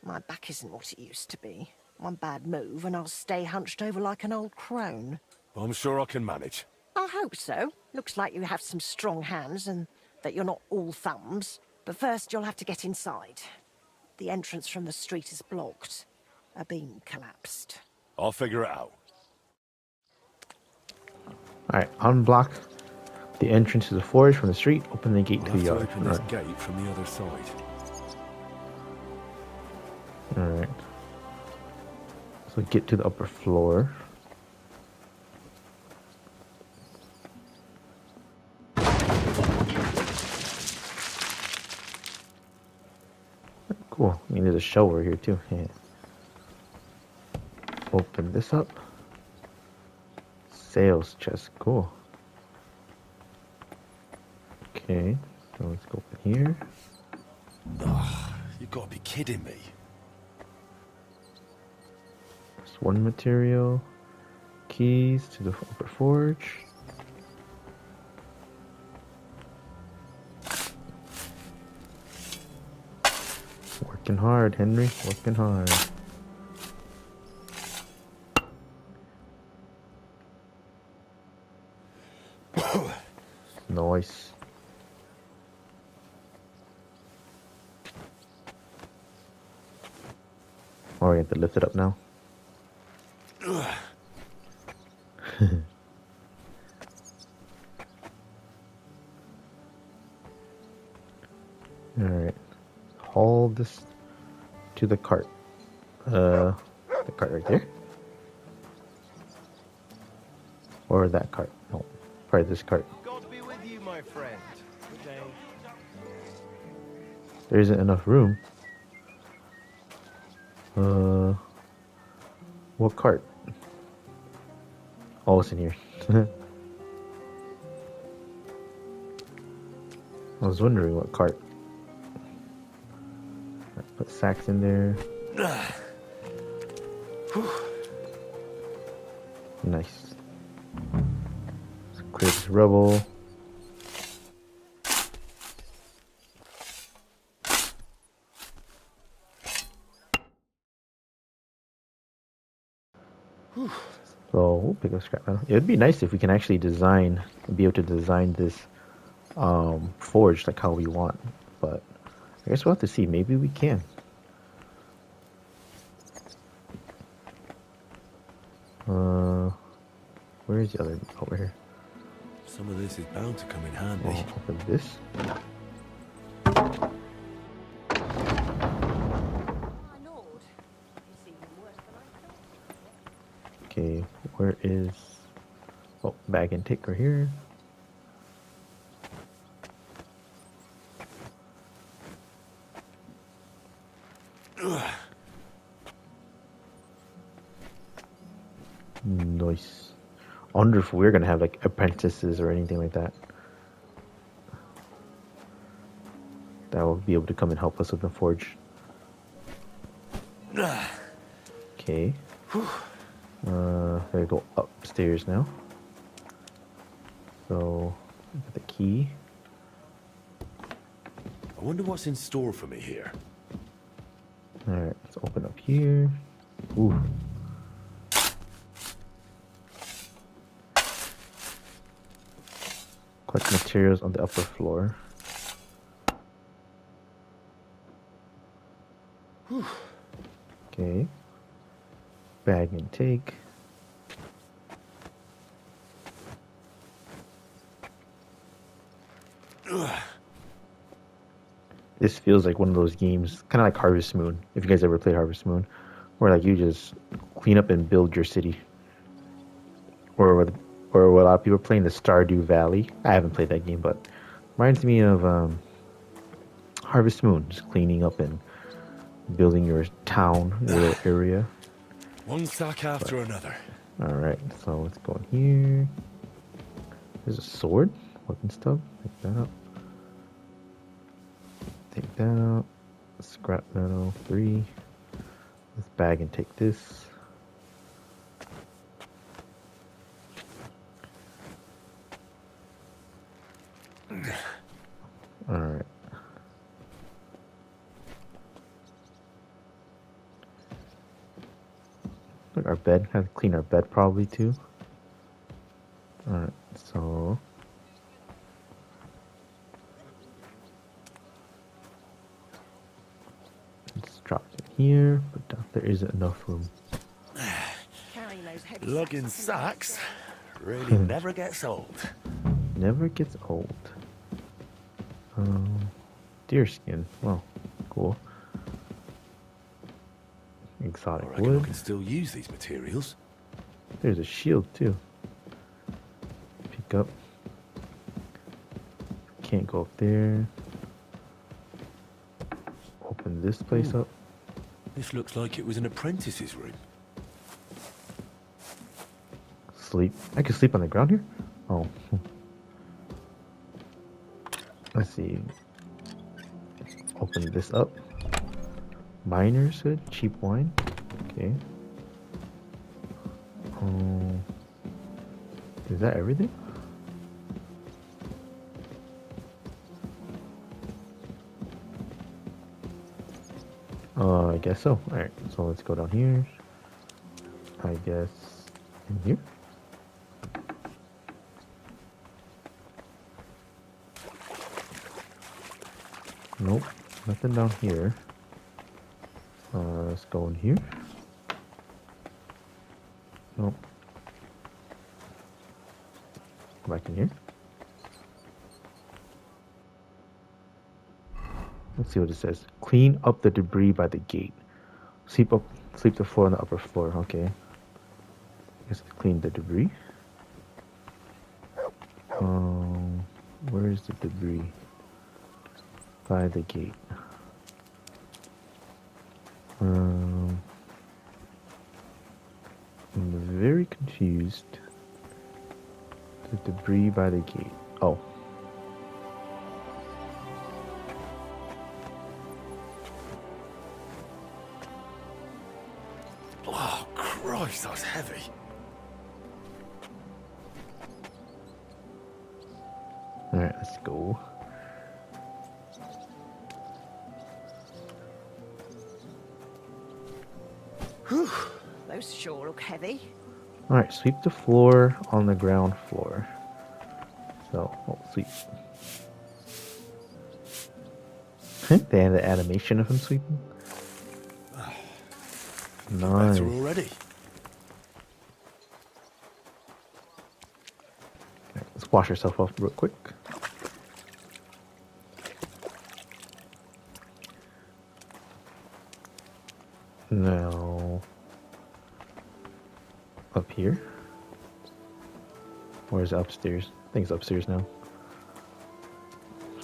My back isn't what it used to be. One bad move and I'll stay hunched over like an old crone. I'm sure I can manage. I hope so. Looks like you have some strong hands, and that you're not all thumbs. But first, you'll have to get inside. The entrance from the street is blocked. A beam collapsed. I'll figure it out. Alright, unblock the entrance to the forge from the street. Open the gate We'll to the have to yard. open this gate from the other side. Alright. So get to the upper floor. Cool. I mean, there's a shower here too. Yeah. Open this up. Sales chest. Cool. Okay. So let's go open here. Ugh, you've got to be kidding me. Just one material. Keys to the upper forge. Working hard, Henry. Working hard. Nice. Oh, we have to lift it up now. Alright. Haul this to the cart. The cart right there? Or that cart? No. Probably this cart. God be with you, my friend. Good day. There isn't enough room. What cart? Oh, it's in here. I was wondering what cart. Put sacks in there. Nice. Let's clear this rubble. So we'll pick up scrap metal. It'd be nice if we can actually design, be able to design this forge like how we want. But I guess we'll have to see. Maybe we can. Where is the other? Over here. Some of this is bound to come in handy. Oh, open this. Okay, where is... Oh, bag and take right here. Nice. I wonder if we're gonna have like apprentices or anything like that. That will be able to come and help us with the forge. Okay. Gotta go upstairs now. So, get the key. I wonder what's in store for me here. Alright, let's open up here. Ooh. Collect materials on the upper floor. Okay. Bag and take. This feels like one of those games, kind of like Harvest Moon, if you guys ever played Harvest Moon, where like you just clean up and build your city. Or what a lot of people are playing, the Stardew Valley. I haven't played that game, but reminds me of Harvest Moon, just cleaning up and building your town, your area. One sack after another. Alright, so let's go in here. There's a sword, weapon stub, take that out. Take that out. Scrap metal, 3. Let's bag and take this. Alright. Look, our bed. Have to clean our bed probably too. Alright, so here, but down there isn't enough room. Carrying those heavy Lugging sacks up and down sacks really never gets old. Never gets old. Deer skin. Well, cool. Exotic I reckon wood. I can still use these materials. There's a shield too. Pick up. Can't go up there. Open this place up. This looks like it was an apprentice's room. Sleep. I can sleep on the ground here? Oh. Let's see. Open this up. Miner's hood. Cheap wine. Okay. Is that everything? I guess so. Alright, so let's go down here. I guess in here. Nope, nothing down here. Let's go in here. Nope. Go back in here. Let's see what it says. Clean up the debris by the gate. Sweep the floor on the upper floor. Okay. Let's clean the debris. Where is the debris? By the gate. I'm very confused. The debris by the gate. Oh. Oh, Christ, that's heavy. Alright, let's go. Whew, those sure look heavy. Alright, sweep the floor on the ground floor. So, sweep. They have the animation of him sweeping. Nice. Better already. Right, let's wash yourself off real quick. Now, up here. Where's upstairs? I think it's upstairs now.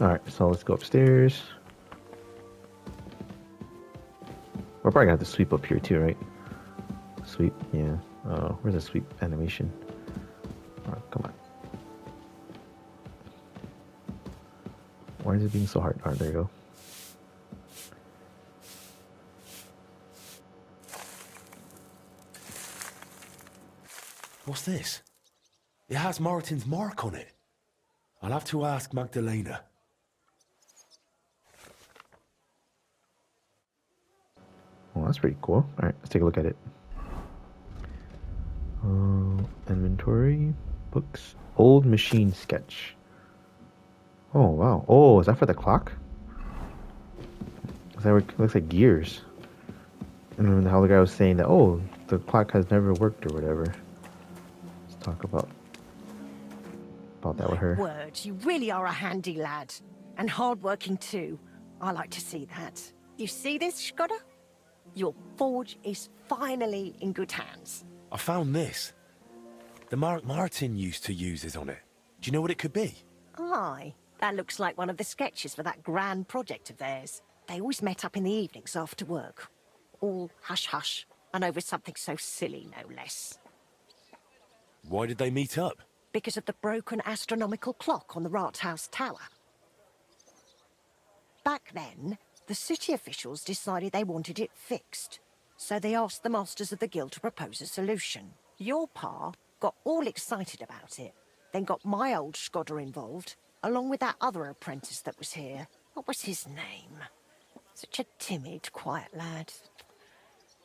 Alright, so let's go upstairs. We're probably gonna have to sweep up here too, right? Sweep, yeah. Where's the sweep animation? Oh, come on. Why is it being so hard? Alright, there you go. What's this? It has Martin's mark on it. I'll have to ask Magdalena. Well, that's pretty cool. Alright, let's take a look at it. Inventory, books, old machine sketch. Oh, wow. Oh, is that for the clock? Is that where it looks like gears? And how the guy was saying that, oh, the clock has never worked or whatever. Let's talk about that with her. Word, you really are a handy lad. And hardworking too. I like to see that. You see this, Skoda? Your forge is finally in good hands. I found this. The mark Martin used to use is on it. Do you know what it could be? Aye, that looks like one of the sketches for that grand project of theirs. They always met up in the evenings after work. All hush-hush, and over something so silly, no less. Why did they meet up? Because of the broken astronomical clock on the Rathaus Tower. Back then, the city officials decided they wanted it fixed. So they asked the masters of the guild to propose a solution. Your pa got all excited about it, then got my old Skoda involved, along with that other apprentice that was here. What was his name? Such a timid, quiet lad.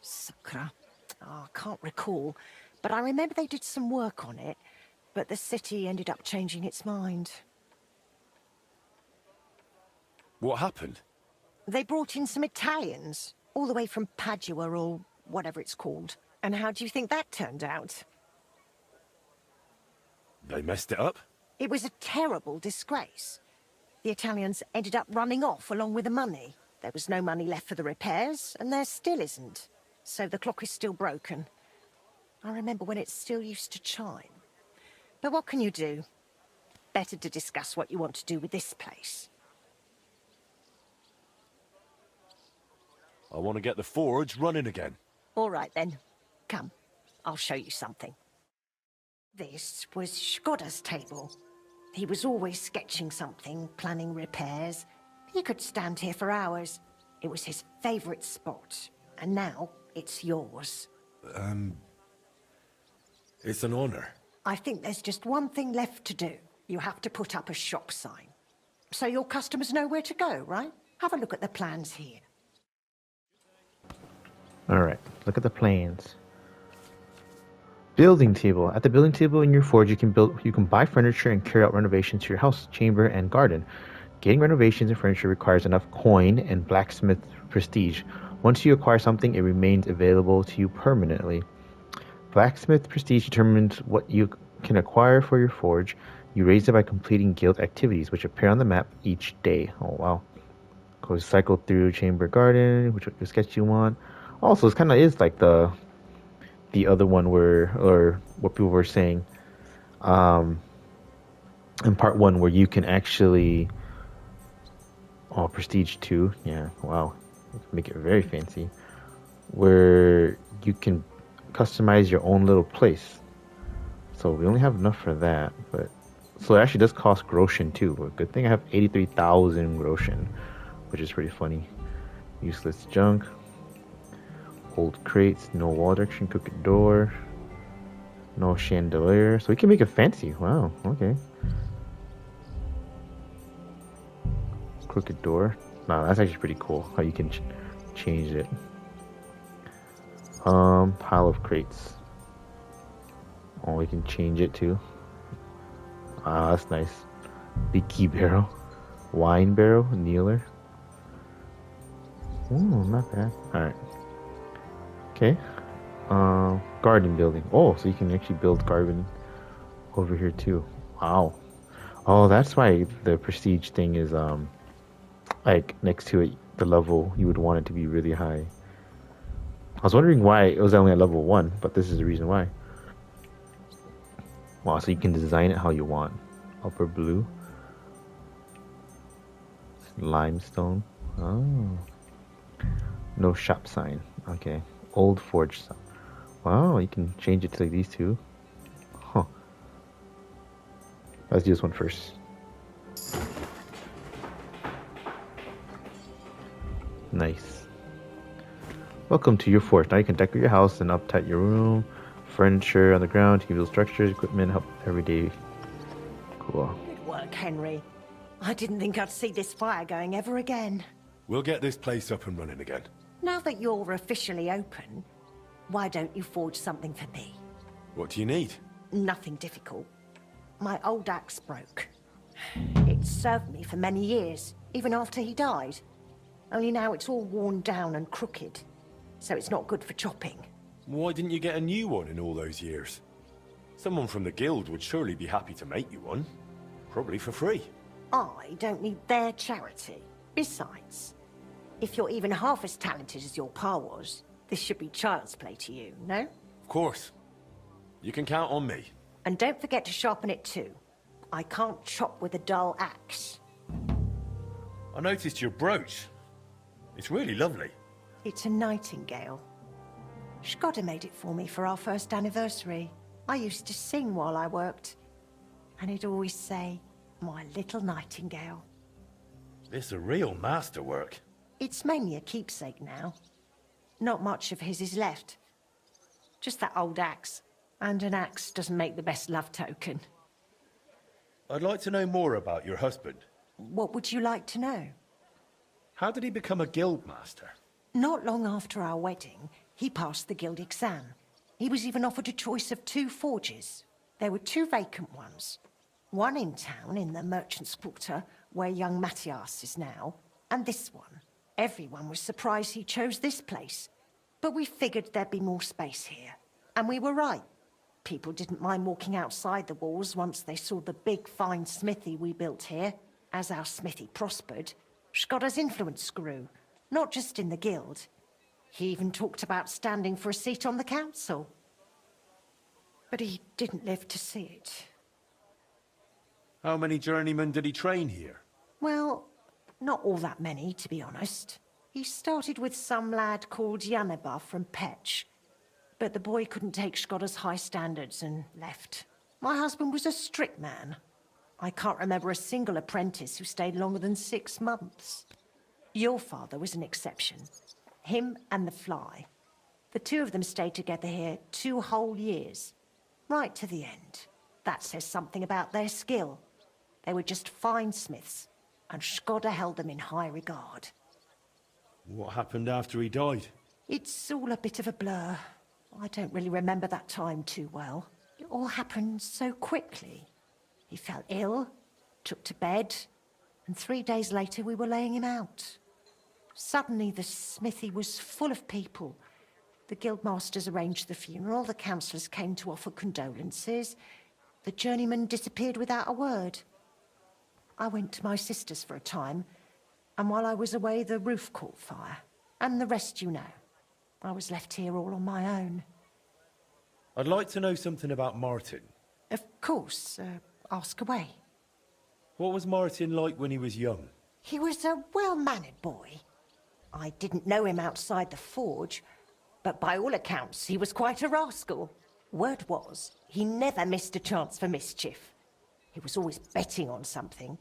Sakra. Oh, I can't recall, but I remember they did some work on it, but the city ended up changing its mind. What happened? They brought in some Italians. All the way from Padua or whatever it's called. And how do you think that turned out? They messed it up? It was a terrible disgrace. The Italians ended up running off along with the money. There was no money left for the repairs, and there still isn't. So the clock is still broken. I remember when it still used to chime. But what can you do? Better to discuss what you want to do with this place. I want to get the forge running again. All right, then. Come, I'll show you something. This was Skoda's table. He was always sketching something, planning repairs. He could stand here for hours. It was his favorite spot. And now, it's yours. It's an honor. I think there's just one thing left to do. You have to put up a shop sign. So your customers know where to go, right? Have a look at the plans here. Alright, look at the plans. Building table. At the building table in your forge, you can buy furniture and carry out renovations to your house, chamber, and garden. Getting renovations and furniture requires enough coin and blacksmith prestige. Once you acquire something, it remains available to you permanently. Blacksmith prestige determines what you can acquire for your forge. You raise it by completing guild activities, which appear on the map each day. Oh wow. Go cycle through chamber garden, which sketch you want. Also, it kind of is like the other one or what people were saying in part 1, where you can actually prestige 2, yeah, wow, make it very fancy, where you can customize your own little place. So we only have enough for that, but so it actually does cost groschen too. But good thing I have 83,000 groschen, which is pretty funny. Useless junk. Old crates, no wall direction, crooked door, no chandelier. So we can make it fancy. Wow, okay. Crooked door. No, that's actually pretty cool how you can change it. Pile of crates. Oh, we can change it too. Ah, that's nice. Big key barrel. Wine barrel, kneeler. Ooh, not bad. Alright. Okay. Garden building. Oh, so you can actually build garden over here too. Wow. Oh, that's why the prestige thing is like next to it, the level you would want it to be really high. I was wondering why it was only at level 1, but this is the reason why. Wow, so you can design it how you want. Upper blue. Limestone. Oh. No shop sign. Okay. Old forge sign. Wow, you can change it to like these two. Huh. Let's do this one first. Nice. Welcome to your forge. Now you can decorate your house and uptight your room. Furniture on the ground. You can build structures, equipment, help every day. Cool. Good work, Henry. I didn't think I'd see this fire going ever again. We'll get this place up and running again. Now that you're officially open, why don't you forge something for me? What do you need? Nothing difficult. My old axe broke. It served me for many years, even after he died. Only now it's all worn down and crooked, so it's not good for chopping. Why didn't you get a new one in all those years? Someone from the guild would surely be happy to make you one. Probably for free. I don't need their charity. Besides, if you're even half as talented as your pa was, this should be child's play to you, no? Of course. You can count on me. And don't forget to sharpen it too. I can't chop with a dull axe. I noticed your brooch. It's really lovely. It's a nightingale. Skoda made it for me for our first anniversary. I used to sing while I worked. And he'd always say, "My little nightingale." This is a real masterwork. It's mainly a keepsake now. Not much of his is left. Just that old axe. And an axe doesn't make the best love token. I'd like to know more about your husband. What would you like to know? How did he become a guild master? Not long after our wedding, he passed the guild exam. He was even offered a choice of 2 forges. There were 2 vacant ones. One in town, in the Merchant's Quarter, where young Matthias is now, and this one, Everyone was surprised he chose this place. But we figured there'd be more space here. And we were right. People didn't mind walking outside the walls once they saw the big, fine smithy we built here. As our smithy prospered, Shkodder's influence grew, not just in the guild. He even talked about standing for a seat on the council. But he didn't live to see it. How many journeymen did he train here? Well, not all that many, to be honest. He started with some lad called Yaneba from Petch. But the boy couldn't take Shkodder's high standards and left. My husband was a strict man. I can't remember a single apprentice who stayed longer than 6 months. Your father was an exception. Him and the Fly. The two of them stayed together here 2 whole years. Right to the end. That says something about their skill. They were just fine smiths, and Shkodder held them in high regard. What happened after he died? It's all a bit of a blur. I don't really remember that time too well. It all happened so quickly. He fell ill, took to bed, and 3 days later we were laying him out. Suddenly the smithy was full of people. The guildmasters arranged the funeral, the councillors came to offer condolences. The journeyman disappeared without a word. I went to my sister's for a time, and while I was away the roof caught fire. And the rest you know. I was left here all on my own. I'd like to know something about Martin. Of course, ask away. What was Martin like when he was young? He was a well-mannered boy. I didn't know him outside the forge, but by all accounts he was quite a rascal. Word was, he never missed a chance for mischief. He was always betting on something.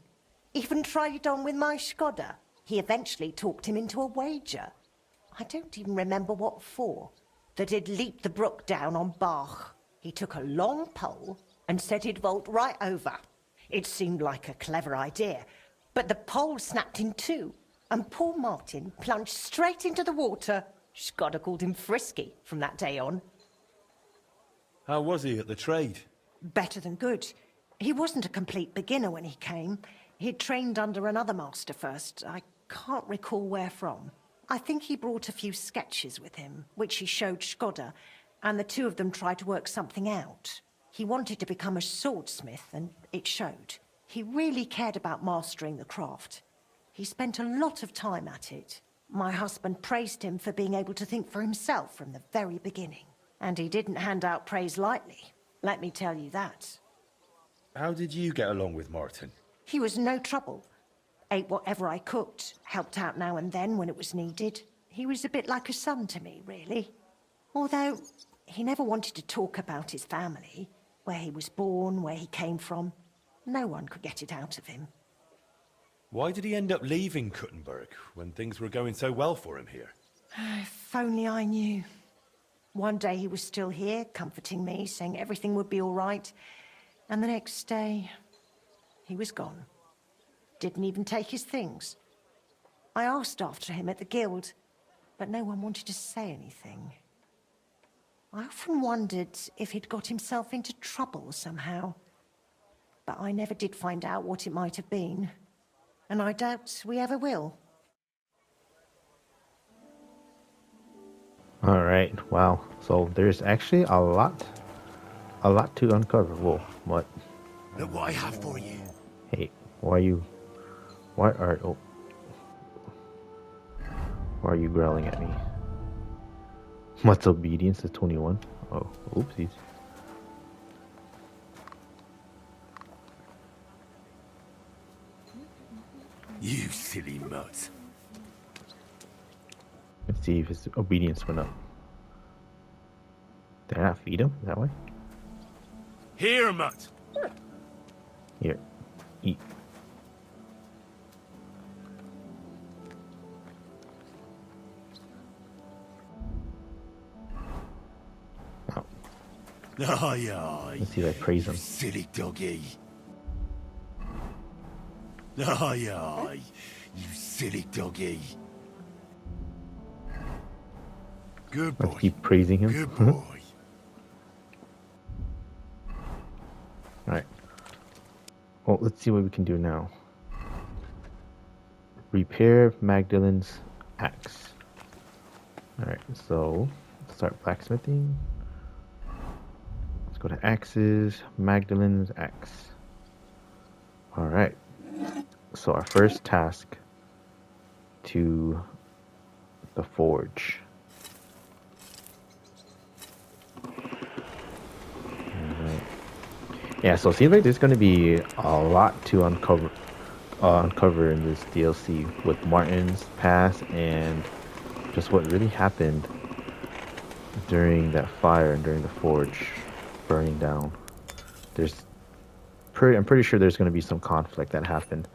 Even tried it on with my Shkodder. He eventually talked him into a wager. I don't even remember what for. That he'd leap the brook down on Bach. He took a long pole and said he'd vault right over. It seemed like a clever idea, but the pole snapped in two, and poor Martin plunged straight into the water. Shkodder called him Frisky from that day on. How was he at the trade? Better than good. He wasn't a complete beginner when he came. He'd trained under another master first. I can't recall where from. I think he brought a few sketches with him, which he showed Shkodder, and the two of them tried to work something out. He wanted to become a swordsmith, and it showed. He really cared about mastering the craft. He spent a lot of time at it. My husband praised him for being able to think for himself from the very beginning. And he didn't hand out praise lightly, let me tell you that. How did you get along with Martin? He was no trouble. Ate whatever I cooked, helped out now and then when it was needed. He was a bit like a son to me, really. Although, he never wanted to talk about his family, where he was born, where he came from. No one could get it out of him. Why did he end up leaving Kuttenberg when things were going so well for him here? If only I knew. One day he was still here, comforting me, saying everything would be all right. And the next day, he was gone. Didn't even take his things. I asked after him at the guild, but no one wanted to say anything. I often wondered if he'd got himself into trouble somehow. But I never did find out what it might have been. And I doubt we ever will. All right. Wow. So there's actually a lot to uncover. Whoa. What? Look what I have for you. Hey, why are you growling at me? What's obedience to 21? Oh, oopsies. You silly mutt. Let's see if his obedience went up. Did I not feed him that way? Here, mutt. Here, eat. Oh. Aye, aye. Let's see if I praise him. Silly doggy. Aye, aye. You silly doggy. Good boy. Let's keep praising him. Good boy. Alright. Well, let's see what we can do now. Repair Magdalen's axe. Alright, so let's start blacksmithing. Let's go to axes. Magdalene's axe. Alright, so our first task to the forge. Alright. Yeah, so it seems like there's going to be a lot to uncover in this DLC with Martin's past and just what really happened during that fire and during the forge burning down. I'm pretty sure there's going to be some conflict that happened.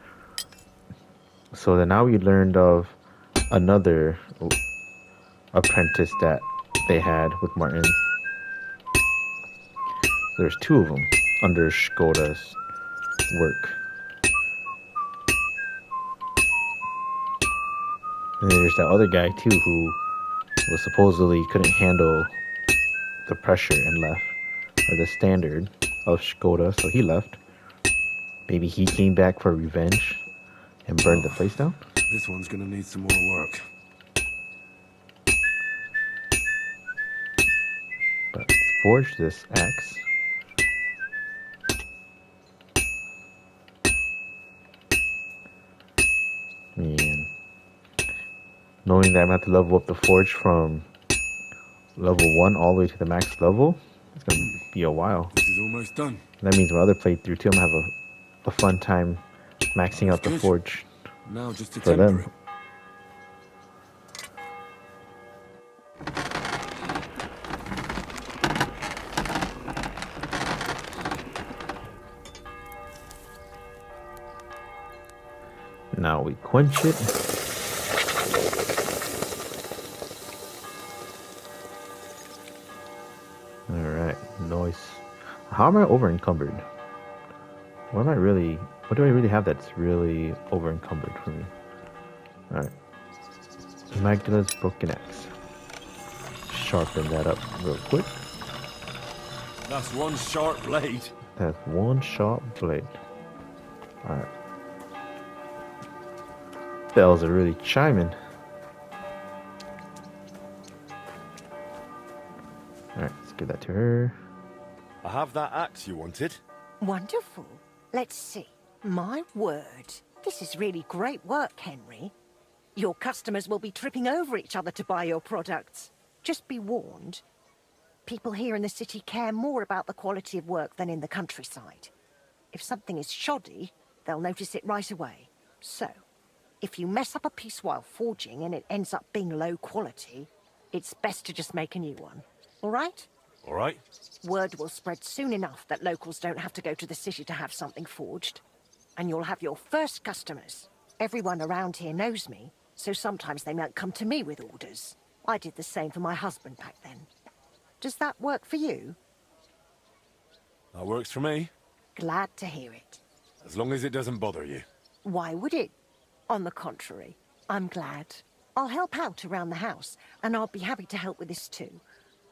So then now we learned of another apprentice that they had with Martin. There's two of them under Škoda's work. And then there's that other guy too who was supposedly couldn't handle the pressure and left, or the standard of Škoda, so he left. Maybe he came back for revenge and burned the place down? This one's gonna need some more work. But let's forge this axe. Man. Knowing that I'm going to have to level up the forge from level 1 all the way to the max level, it's going to be a while. This is almost done. That means my other playthrough too, I'm going to have a fun time maxing out the forge Now just to for temper them. Now we quench it. Alright, nice. How am I over encumbered? What do I really have that's really over encumbered for me? Alright. Magdala's broken axe. Sharpen that up real quick. That's one sharp blade. That's one sharp blade. Alright. Bells are really chiming. Alright, let's give that to her. I have that axe you wanted. Wonderful. Let's see. My word. This is really great work, Henry. Your customers will be tripping over each other to buy your products. Just be warned. People here in the city care more about the quality of work than in the countryside. If something is shoddy, they'll notice it right away. So, if you mess up a piece while forging and it ends up being low quality, it's best to just make a new one. All right? All right. Word will spread soon enough that locals don't have to go to the city to have something forged. And you'll have your first customers. Everyone around here knows me, so sometimes they might come to me with orders. I did the same for my husband back then. Does that work for you? That works for me. Glad to hear it. As long as it doesn't bother you. Why would it? On the contrary, I'm glad. I'll help out around the house, and I'll be happy to help with this too.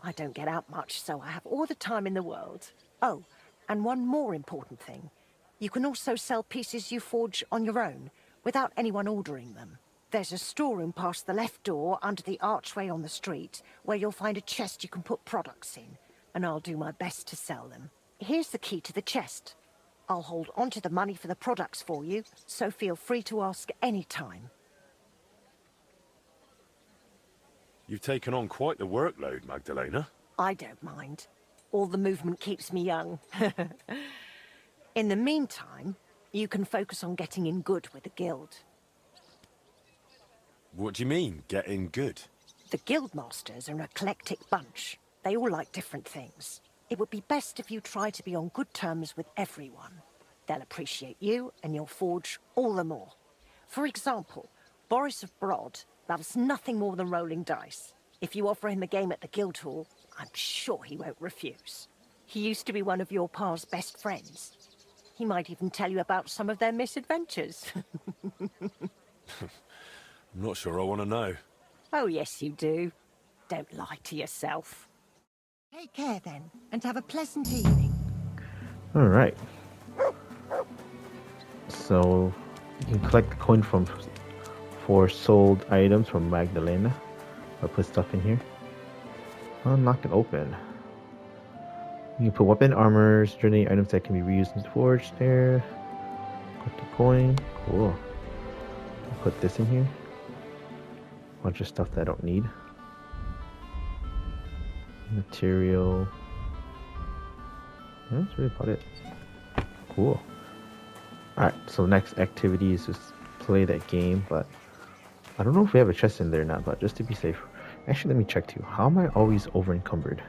I don't get out much, so I have all the time in the world. Oh, and one more important thing. You can also sell pieces you forge on your own, without anyone ordering them. There's a storeroom past the left door under the archway on the street, where you'll find a chest you can put products in, and I'll do my best to sell them. Here's the key to the chest. I'll hold onto the money for the products for you, so feel free to ask any time. You've taken on quite the workload, Magdalena. I don't mind. All the movement keeps me young. In the meantime, you can focus on getting in good with the guild. What do you mean, getting good? The guildmasters are an eclectic bunch. They all like different things. It would be best if you try to be on good terms with everyone. They'll appreciate you and your forge all the more. For example, Boris of Brod loves nothing more than rolling dice. If you offer him a game at the guild hall, I'm sure he won't refuse. He used to be one of your pa's best friends. He might even tell you about some of their misadventures. I'm not sure I want to know. Oh, yes, you do. Don't lie to yourself. Take care, then, and have a pleasant evening. All right. So you can collect the coin from for sold items from Magdalena. I'll put stuff in here. Unlock and open. You can put weapon, armors, journey items that can be reused in the forge there. Collect a coin. Cool. I'll put this in here. Bunch of stuff that I don't need. Material. Yeah, that's really about it. Cool. Alright, so next activity is just play that game, but I don't know if we have a chest in there or not, but just to be safe. Actually, let me check too. How am I always over encumbered?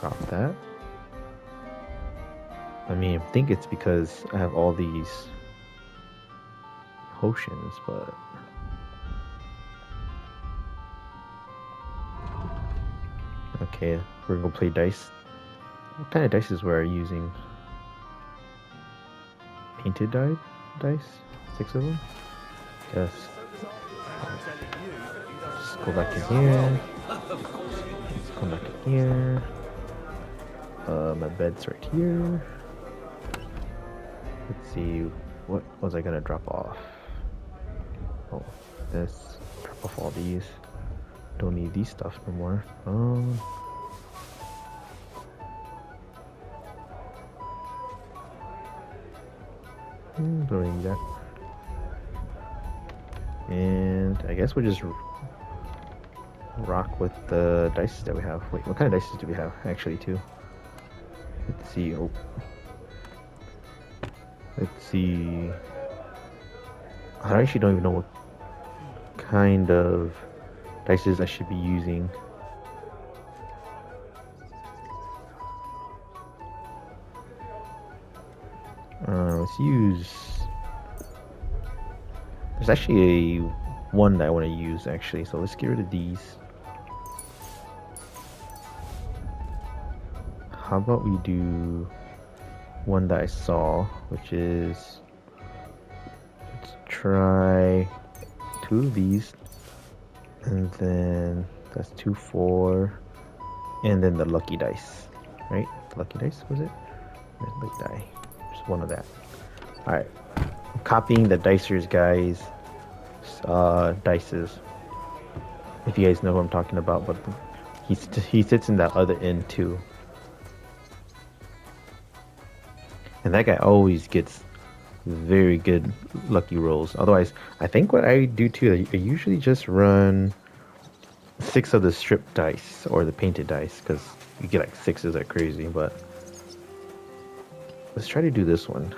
Drop that. I mean, I think it's because I have all these potions, but okay, we're gonna play dice. What kind of dice is we're using? Painted dice? 6 of them? Yes. Just go back in here. Let's go back in here. My bed's right here. Let's see, what was I gonna drop off? Oh, this. Drop off all these. Don't need these stuff no more. Don't need that. And I guess we'll just rock with the dice that we have. Wait, what kind of dice do we have? Actually, too. Let's see. Oh. Let's see. I actually don't even know what kind of dice I should be using. Let's use. There's actually one that I want to use actually, so let's get rid of these. How about we do one that I saw, which is, let's try 2 of these, and then that's 2, 4, and then the lucky dice, right? The lucky dice, was it? Lucky die. Just one of that. Alright. I'm copying the Dicers guys' dices. If you guys know who I'm talking about, but he sits in that other end too. And that guy always gets very good lucky rolls. Otherwise, I think what I do too, I usually just run 6 of the stripped dice or the painted dice, because you get like 6s like crazy. But let's try to do this one.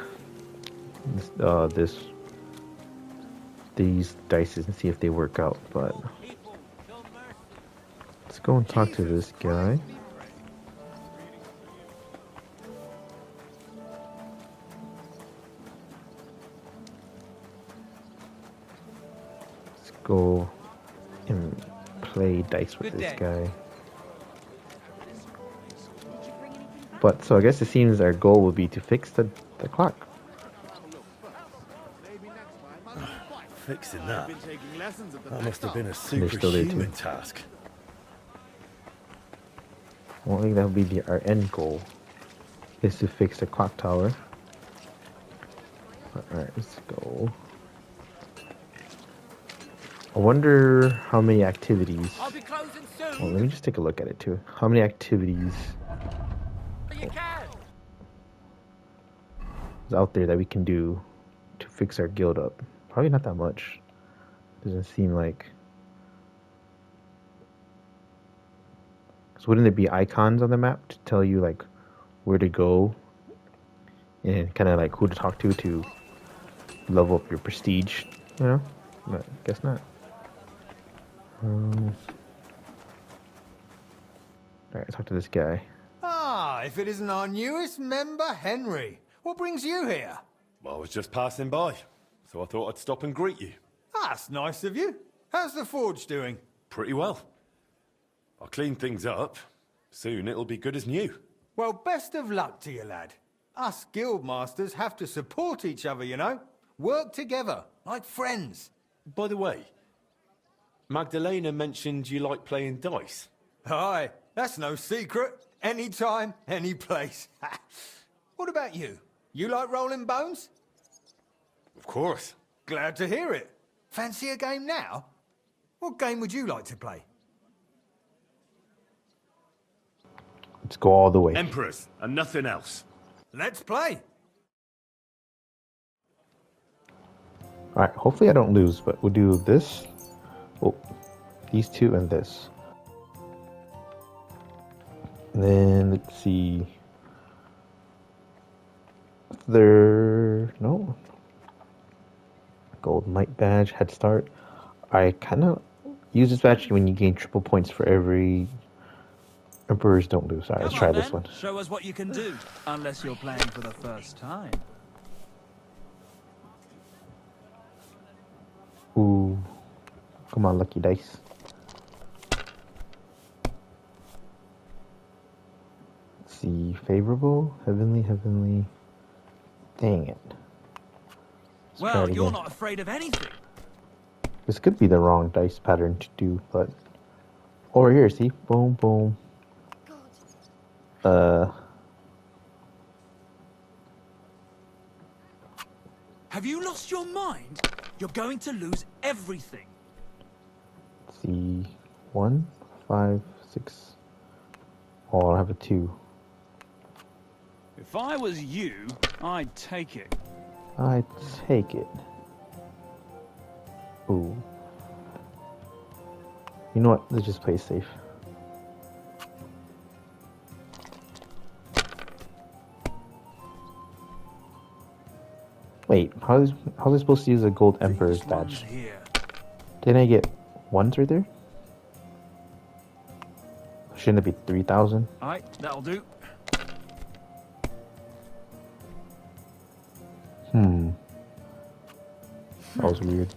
These dices and see if they work out. But let's go and talk to this guy. Let's go and play dice with this guy. But so I guess it seems our goal would be to fix the clock. Fixing that? That must have been a superhuman task. Well, I think that would be our end goal, is to fix the clock tower. Alright, let's go. I wonder how many activities. Well, let me just take a look at it too. How many activities is out there that we can do to fix our guild up? Probably not that much. Doesn't seem like. So wouldn't there be icons on the map to tell you like where to go and kind of like who to talk to level up your prestige? You know, but I guess not. Alright, talk to this guy. Ah, if it isn't our newest member, Henry. What brings you here? Well, I was just passing by, so I thought I'd stop and greet you. That's nice of you. How's the forge doing? Pretty well. I'll clean things up. Soon it'll be good as new. Well, best of luck to you, lad. Us guild masters have to support each other, you know? Work together, like friends. By the way, Magdalena mentioned you like playing dice. Aye, that's no secret. Anytime, any place. What about you? You like rolling bones? Of course. Glad to hear it. Fancy a game now? What game would you like to play? Let's go all the way. Emperors, and nothing else. Let's play. Alright, hopefully I don't lose, but we'll do this. Oh, these two and this. And then let's see. No. Gold Might badge, head start. I kind of use this badge when you gain triple points for every Emperors don't lose. Alright, let's try this one. Show us what you can do, unless you're playing for the first time. Ooh. Come on, lucky dice. Let's see. Favorable? Heavenly, heavenly. Dang it. Let's try Well, it you're again. not afraid of anything. This could be the wrong dice pattern to do, but... Over here, see? Boom, boom. Have you lost your mind? You're going to lose everything. Let's see. 1, 5, 6. Oh, I have a 2. If I was you, I'd take it. I take it. Ooh. You know what? Let's just play safe. Wait, how's I supposed to use a gold Emperor's badge? Didn't I get ones right there? Shouldn't it be 3,000? Alright, that'll do. That was weird.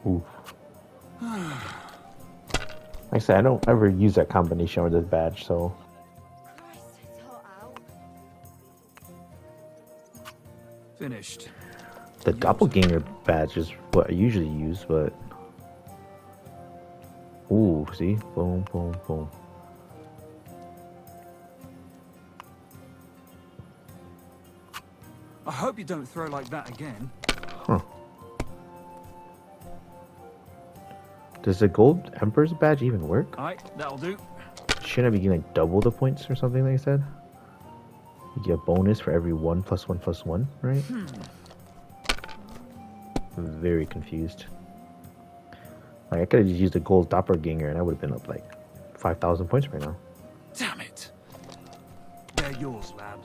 Oof. Like I said, I don't ever use that combination with this badge, so... Finished. The doppelganger badge is what I usually use, but... Ooh, see? Boom, boom, boom. I hope you don't throw like that again. Huh. Does the gold Emperor's badge even work? Alright, that'll do. Shouldn't I be getting like double the points or something like I said? You get a bonus for every 1 + 1 + 1, right? I'm very confused. Like I could have just used a gold doppelganger and I would have been up like 5,000 points right now. Damn it. They're yours, lad.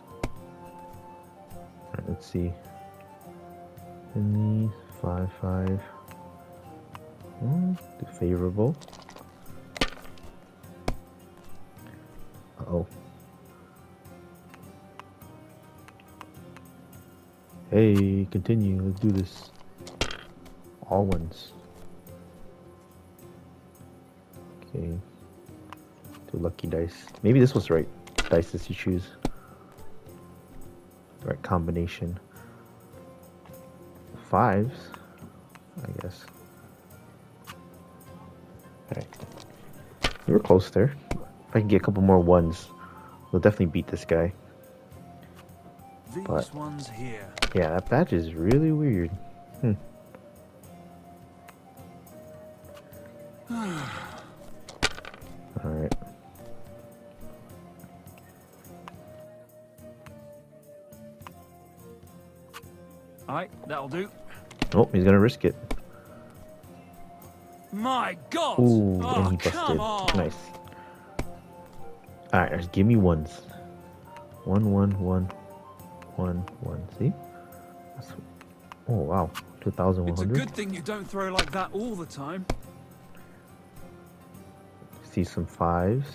Alright, let's see. Finley, 5, 5. Do favorable. Uh-oh. Hey, continue. Let's do this. All ones. Okay. Two lucky dice. Maybe this was the right dice that you choose. The right combination. 5s, I guess. Alright. We were close there. If I can get a couple more 1s, we'll definitely beat this guy. These ones here. Yeah, that badge is really weird. Alright. Alright, that'll do. Oh, he's gonna risk it. My God! Ooh, Oh, and he busted. come on! Nice. Alright, just give me 1s. 1, 1, 1, 1, 1. See? That's... Oh, wow. 2,100. It's a good thing you don't throw like that all the time. See some 5s.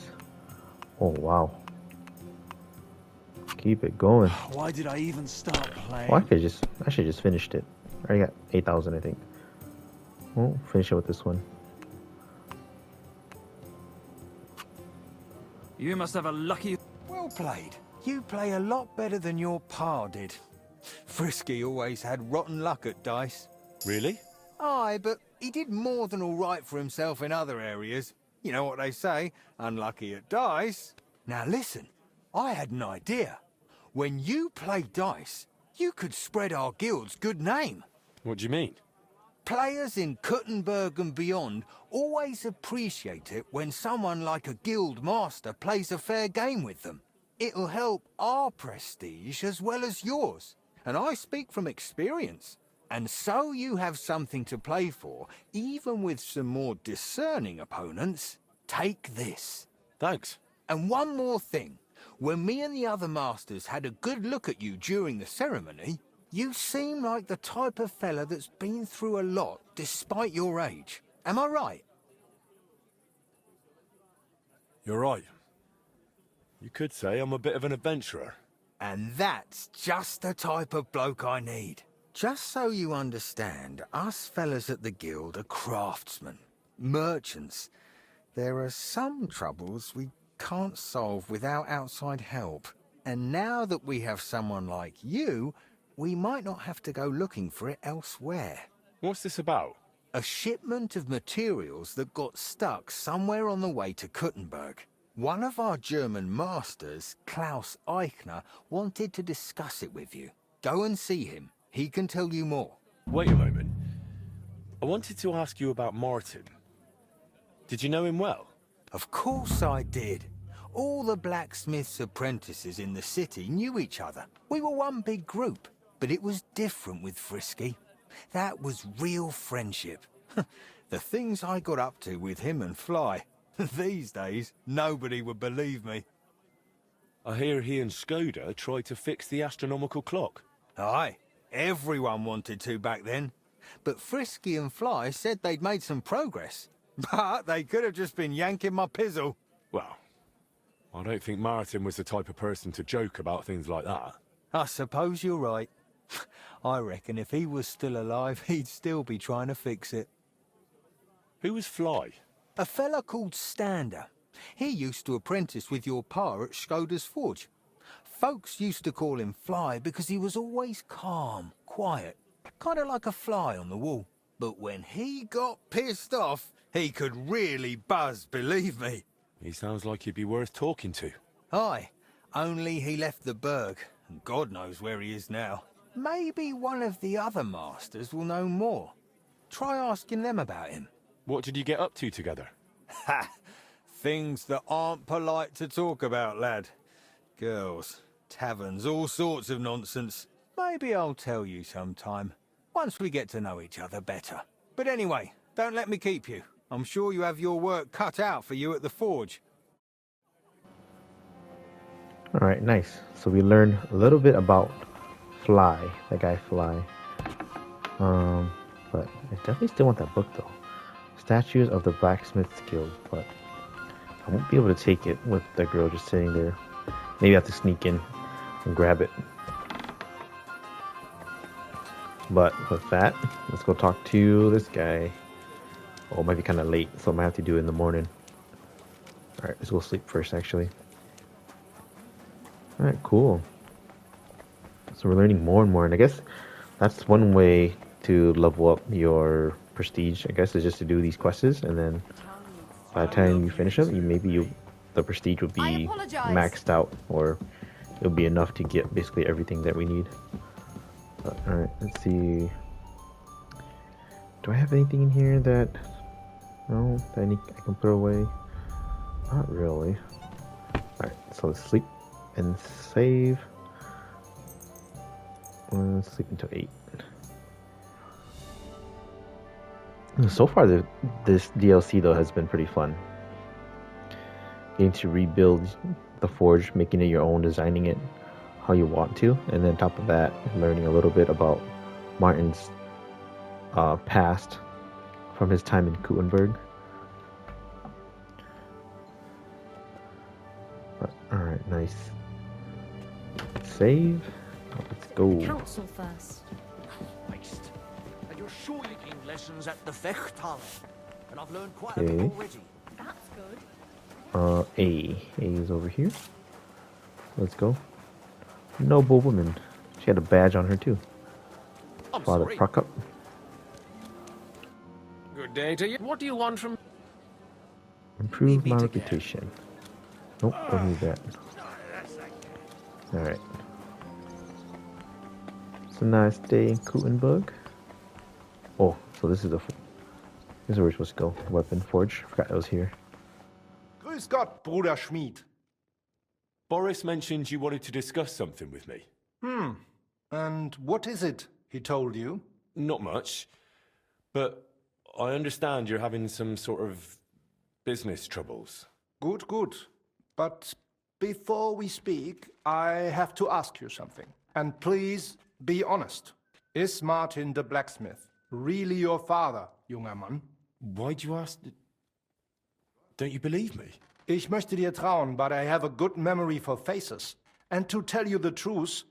Oh, wow. Keep it going. Why did I even start playing? Well, I should just finished it. I already got 8,000, I think. Oh, finish it with this one. You must have a lucky... Well played. You play a lot better than your pa did. Frisky always had rotten luck at dice. Really? Aye, but He did more than all right for himself in other areas. You know what they say, unlucky at dice. Now listen, I had an idea. When you play dice, you could spread our guild's good name. What do you mean? Players in Kuttenberg and beyond always appreciate it when someone like a guild master plays a fair game with them. It'll help our prestige as well as yours. And I speak from experience. And so you have something to play for, even with some more discerning opponents. Take this. Thanks. And one more thing. When me and the other masters had a good look at you during the ceremony, you seem like the type of fella that's been through a lot despite your age. Am I right? You're right. You could say I'm a bit of an adventurer. And that's just the type of bloke I need. Just so you understand, us fellas at the guild are craftsmen, merchants. There are some troubles we can't solve without outside help. And now that we have someone like you, we might not have to go looking for it elsewhere. What's this about? A shipment of materials that got stuck somewhere on the way to Kuttenberg. One of our German masters, Klaus Eichner, wanted to discuss it with you. Go and see him. He can tell you more. Wait a moment. I wanted to ask you about Martin. Did you know him well? Of course I did. All the blacksmith's apprentices in the city knew each other. We were one big group, but it was different with Frisky. That was real friendship. The things I got up to with him and Fly. These days, nobody would believe me. I hear he and Skoda tried to fix the astronomical clock. Aye, everyone wanted to back then. But Frisky and Fly said they'd made some progress. But they could have just been yanking my pizzle. Well, I don't think Martin was the type of person to joke about things like that. I suppose you're right. I reckon if he was still alive, he'd still be trying to fix it. Who was Fly? A fella called Stander. He used to apprentice with your pa at Skoda's Forge. Folks used to call him Fly because he was always calm, quiet, kind of like a fly on the wall. But when he got pissed off, he could really buzz, believe me. He sounds like he'd be worth talking to. Aye, only he left the burg, and God knows where he is now. Maybe one of the other masters will know more. Try asking them about him. What did you get up to together? Ha! Things that aren't polite to talk about, lad. Girls, taverns, all sorts of nonsense. Maybe I'll tell you sometime, once we get to know each other better. But anyway, don't let me keep you. I'm sure you have your work cut out for you at the forge. Alright, nice. So we learned a little bit about Fly, that guy Fly. But I definitely still want that book though. Statues of the Blacksmith's Guild, but I won't be able to take it with the girl just sitting there. Maybe I have to sneak in and grab it. But with that, let's go talk to this guy. Oh, it might be kind of late, so I might have to do it in the morning. Alright, let's go sleep first, actually. Alright, cool. So we're learning more and more, and I guess that's one way to level up your prestige, I guess, is just to do these quests, and then by the time you finish them, the prestige will be maxed out, or it'll be enough to get basically everything that we need. Alright, let's see. Do I have anything in here that... No, that I can put away? Not really. Alright, so let's sleep and save. Let's sleep until 8. So far, this DLC though has been pretty fun. Getting to rebuild the forge, making it your own, designing it how you want to, and then on top of that, learning a little bit about Martin's past from his time in Kuttenberg. Alright, nice. Save. Let's go. Council first. Christ. And you're surely taking lessons at the Fechthalle. And I've learned quite a bit already. That's good. A is over here. Let's go. Noble woman. She had a badge on her too. Father Procup. day to you. What do you want from... Improve my reputation. Nope, don't need that. Alright. It's a nice day in Gutenberg. Oh, so this is where we're supposed to go. Weapon Forge. Forgot it was here. Grüß Gott, Bruder Schmied. Boris mentioned you wanted to discuss something with me. And what is it he told you? Not much, but I understand you're having some sort of business troubles. Good, good. But before we speak, I have to ask you something. And please be honest. Is Martin the blacksmith really your father, junger Mann? Why'd you ask? Don't you believe me? Ich möchte dir trauen, but I have a good memory for faces. And to tell you the truth,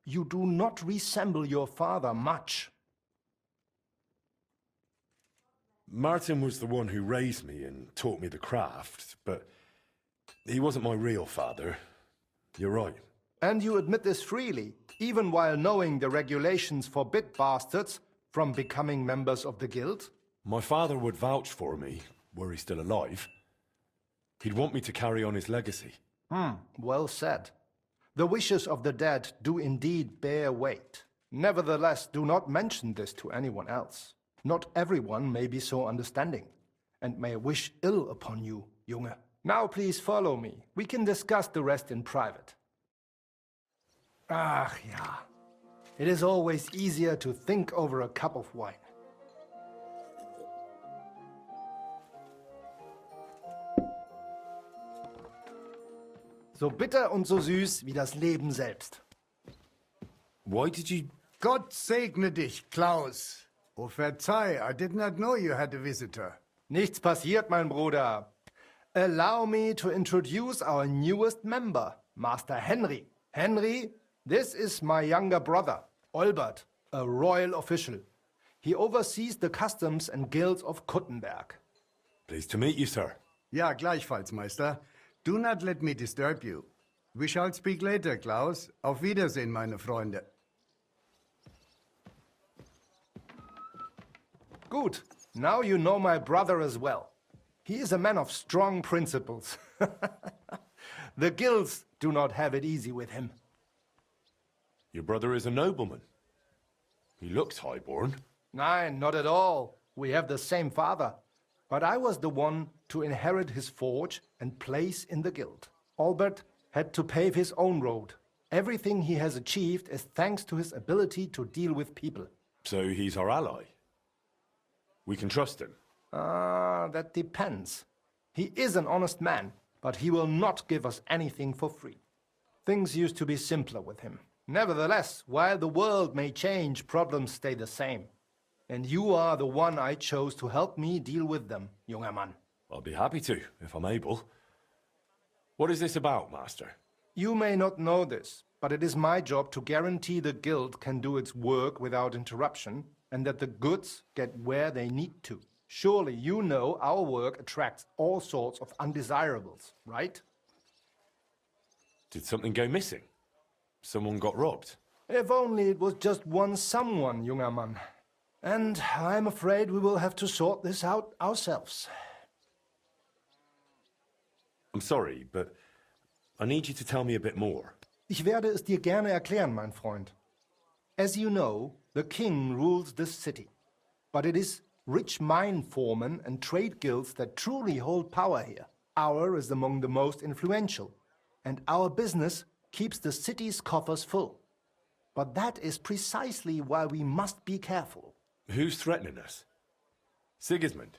you do not resemble your father much. Martin was the one who raised me and taught me the craft, but he wasn't my real father. You're right. And you admit this freely, even while knowing the regulations forbid bastards from becoming members of the guild? My father would vouch for me, were he still alive. He'd want me to carry on his legacy. Well said. The wishes of the dead do indeed bear weight. Nevertheless, do not mention this to anyone else. Not everyone may be so understanding, and may wish ill upon you, Junge. Now please follow me. We can discuss the rest in private. Ach ja. It is always easier to think over a cup of wine. So bitter und so süß wie das Leben selbst. Why did you... Gott segne dich, Klaus. Oh, verzeih, I did not know you had a visitor. Nichts passiert, mein Bruder. Allow me to introduce our newest member, Master Henry. Henry, this is my younger brother, Olbert, a royal official. He oversees the customs and guilds of Kuttenberg. Pleased to meet you, sir. Ja, gleichfalls, Meister. Do not let me disturb you. We shall speak later, Klaus. Auf Wiedersehen, meine Freunde. Good. Now you know my brother as well. He is a man of strong principles. The guilds do not have it easy with him. Your brother is a nobleman. He looks highborn. Nein, not at all. We have the same father. But I was the one to inherit his forge and place in the guild. Albert had to pave his own road. Everything he has achieved is thanks to his ability to deal with people. So he's our ally. We can trust him. That depends. He is an honest man, but he will not give us anything for free. Things used to be simpler with him. Nevertheless, while the world may change, problems stay the same. And you are the one I chose to help me deal with them, junger Mann. I'll be happy to, if I'm able. What is this about, Master? You may not know this, but it is my job to guarantee the guild can do its work without interruption, and that the goods get where they need to. Surely you know our work attracts all sorts of undesirables, right? Did something go missing? Someone got robbed? If only it was just one someone, junger Mann. And I'm afraid we will have to sort this out ourselves. I'm sorry, but I need you to tell me a bit more. Ich werde es dir gerne erklären, mein Freund. As you know, the king rules this city. But it is rich mine foremen and trade guilds that truly hold power here. Our is among the most influential, and our business keeps the city's coffers full. But that is precisely why we must be careful. Who's threatening us? Sigismund?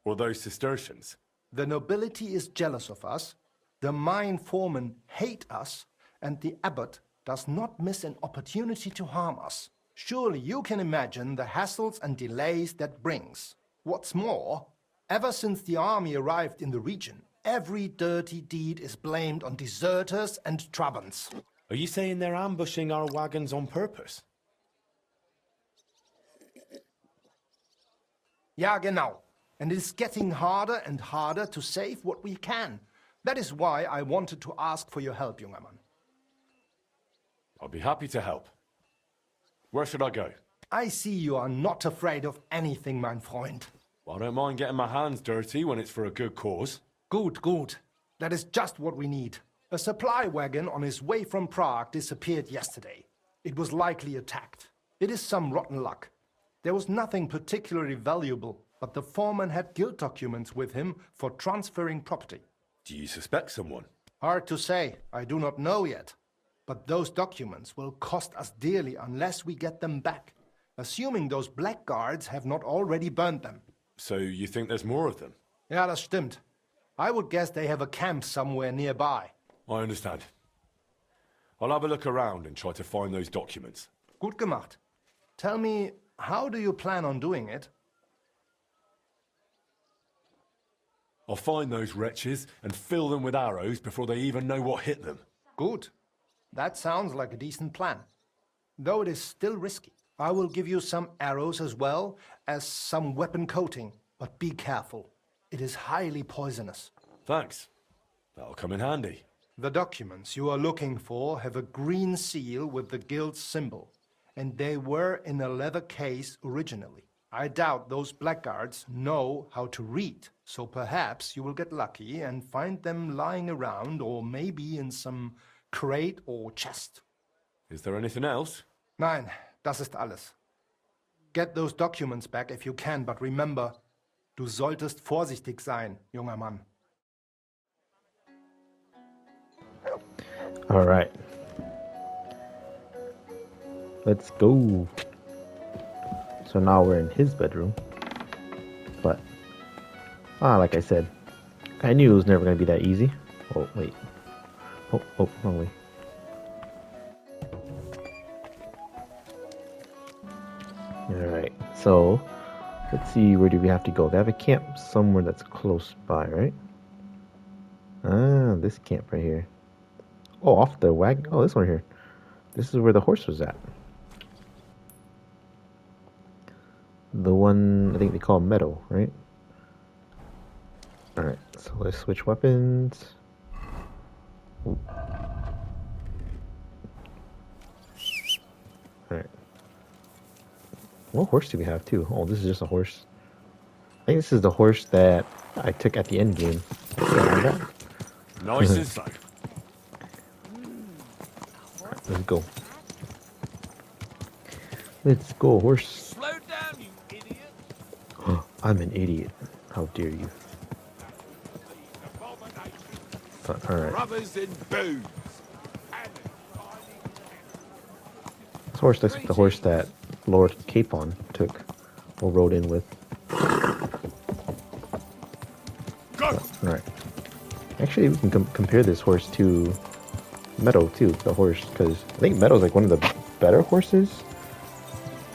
Or those Cistercians? The nobility is jealous of us, the mine foremen hate us, and the abbot does not miss an opportunity to harm us. Surely you can imagine the hassles and delays that brings. What's more, ever since the army arrived in the region, every dirty deed is blamed on deserters and Trabants. Are you saying they're ambushing our wagons on purpose? Ja, genau. And it is getting harder and harder to save what we can. That is why I wanted to ask for your help, junger Mann. I'll be happy to help. Where should I go? I see you are not afraid of anything, mein Freund. Well, I don't mind getting my hands dirty when it's for a good cause. Good, good. That is just what we need. A supply wagon on his way from Prague disappeared yesterday. It was likely attacked. It is some rotten luck. There was nothing particularly valuable, but the foreman had guild documents with him for transferring property. Do you suspect someone? Hard to say. I do not know yet. But those documents will cost us dearly unless we get them back, assuming those blackguards have not already burned them. So you think there's more of them? Ja, das stimmt. I would guess they have a camp somewhere nearby. I understand. I'll have a look around and try to find those documents. Gut gemacht. Tell me, how do you plan on doing it? I'll find those wretches and fill them with arrows before they even know what hit them. Good. That sounds like a decent plan. Though it is still risky. I will give you some arrows as well as some weapon coating, but be careful. It is highly poisonous. Thanks. That'll come in handy. The documents you are looking for have a green seal with the guild's symbol, and they were in a leather case originally. I doubt those blackguards know how to read, so perhaps you will get lucky and find them lying around or maybe in some crate or chest. Is there anything else? Nein, das ist alles. Get those documents back if you can, but remember, du solltest vorsichtig sein, junger Mann. All right. Let's go. So now we're in his bedroom. But, like I said, I knew it was never going to be that easy. Oh, wait. Oh, wrong way. Alright, so let's see, where do we have to go? They have a camp somewhere that's close by, right? Ah, this camp right here. Oh, off the wagon. Oh, this one here. This is where the horse was at. The one, I think they call Meadow, right? Alright, so let's switch weapons. Ooh. Alright. What horse do we have too? Oh, this is just a horse. I think this is the horse that I took at the end game. Nice and slow. Let's go. Let's go, horse. Slow down, you idiot! I'm an idiot. How dare you? Alright. Brothers in booze. This horse looks like the horse that Lord Capon took or rode in with. Go! Alright. Actually, we can compare this horse to Meadow too, the horse, because I think Meadow's like one of the better horses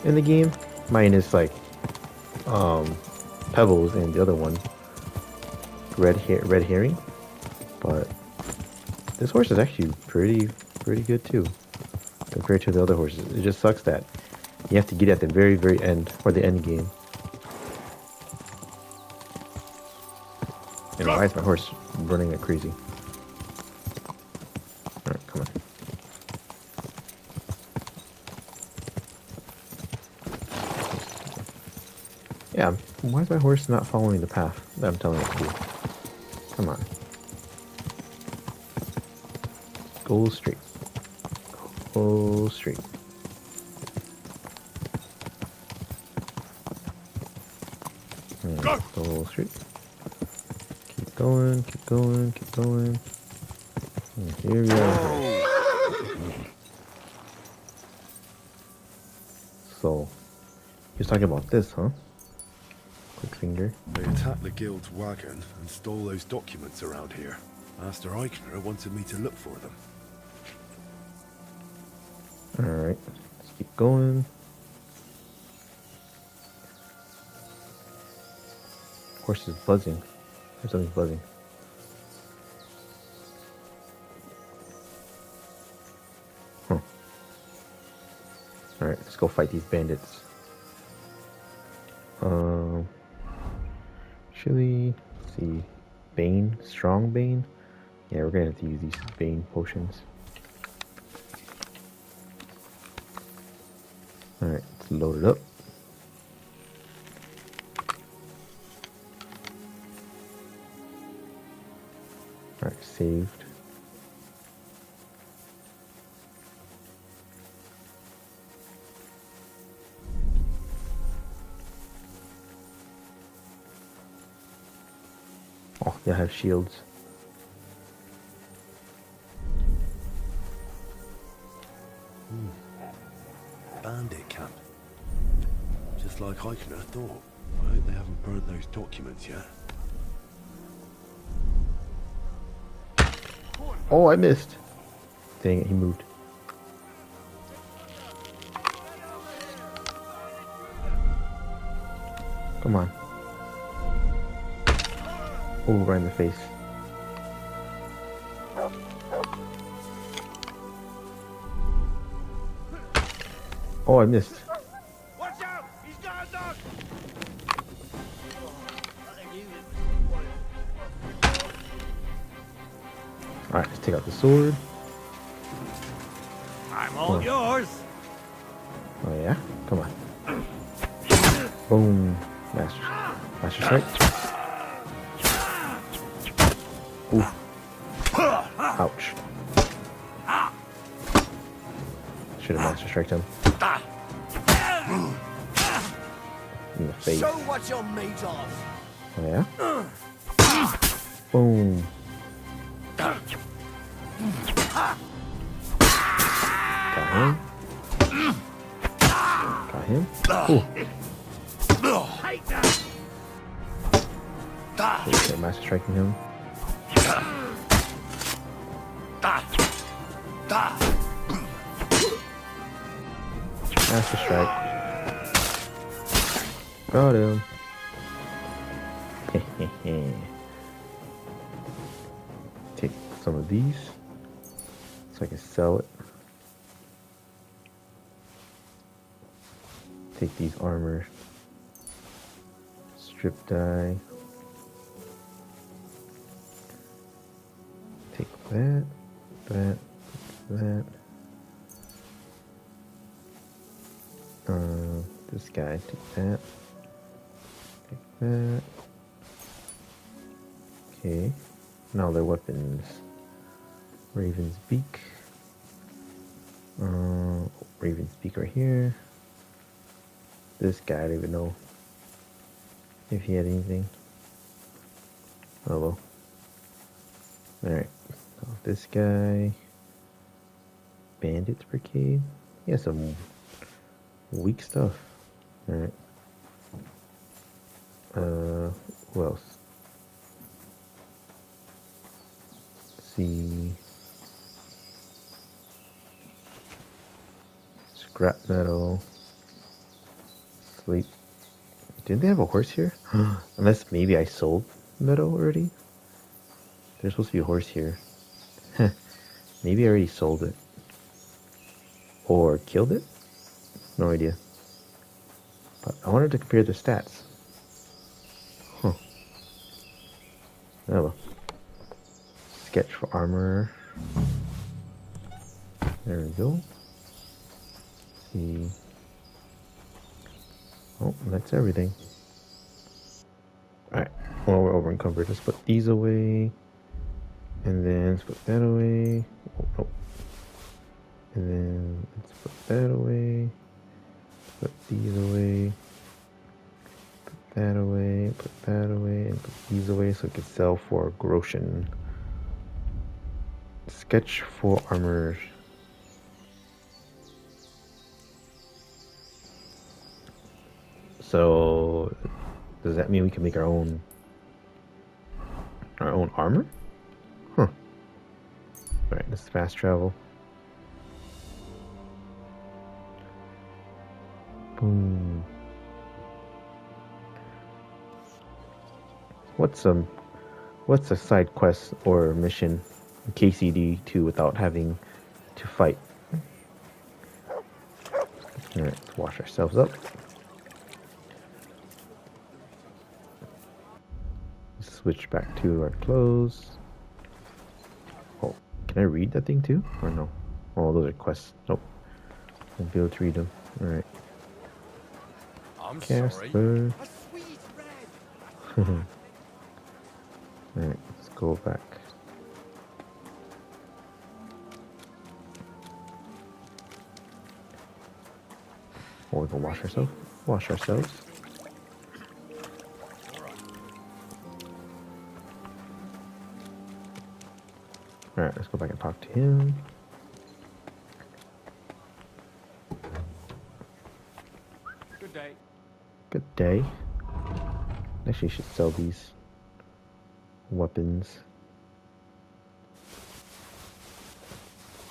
in the game. Mine is like Pebbles, and the other one Red Herring. But this horse is actually pretty good too, compared to the other horses. It just sucks that you have to get at the very end, or the end game. And why is my horse running like crazy? Alright, come on. Yeah, why is my horse not following the path that I'm telling it to do? Come on. Go straight. Go straight. Go straight. Keep going, keep going, keep going. And here we are. So, he was talking about this, huh? Quick finger. They attacked the guild's wagon and stole those documents around here. Master Eichner wanted me to look for them. Alright, let's keep going. Horse is buzzing. There's something buzzing. Huh. Alright, let's go fight these bandits. Actually, let's see. Bane, strong Bane. Yeah, we're gonna have to use these Bane potions. Alright, let's Let's load it up. Alright, saved. Oh, they have shields. Bandit camp. Just like I could have thought. I hope they haven't burnt those documents yet. Oh, I missed. Dang it, he moved. Come on. Oh, right in the face. Oh, I missed. Watch out! He's got a dog! Alright, let's take out the sword. I'm all yours! Oh yeah? Come on. Boom. Master strike. Ooh. Ouch. Should have master striked him. In the face. Show what you're made of. Oh yeah? Boom. Got him. Got him. Ooh. Okay, master striking him. Master strike. Got him. Take some of these so I can sell it. Take these armor. Strip dye. Take that. This guy, take that. Take that. Okay. Now their weapons. Raven's beak. Raven's beak right here. This guy, I don't even know if he had anything. Oh well. Alright. So this guy. Bandits Brigade. He has some weak stuff. Alright. Who else? Let's see. Scrap metal. Sleep. Didn't they have a horse here? Unless maybe I sold metal already? There's supposed to be a horse here. Maybe I already sold it. Or killed it? No idea. But I wanted to compare the stats. Huh. Oh well. Sketch for armor. There we go. Let's see. Oh, that's everything. Alright. Well, we're over encumbered. Let's put these away. And then let's put that away. Oh, no. And then let's put that away. Put these away. Put that away. Put that away. And put these away so it can sell for Groshen. Sketch for armor. So does that mean we can make our own armor? Huh. Alright, let's fast travel. Boom. What's a side quest or mission in KCD2 without having to fight? Alright, let's wash ourselves up. Switch back to our clothes. Oh, can I read that thing too? Or no? Oh, those are quests. Nope. Won't be able to read them. Alright. I'm Casper. Alright, let's go back. Or we can wash ourselves. Wash ourselves. Alright, let's go back and talk to him. Good day. Good day. Actually, should sell these weapons.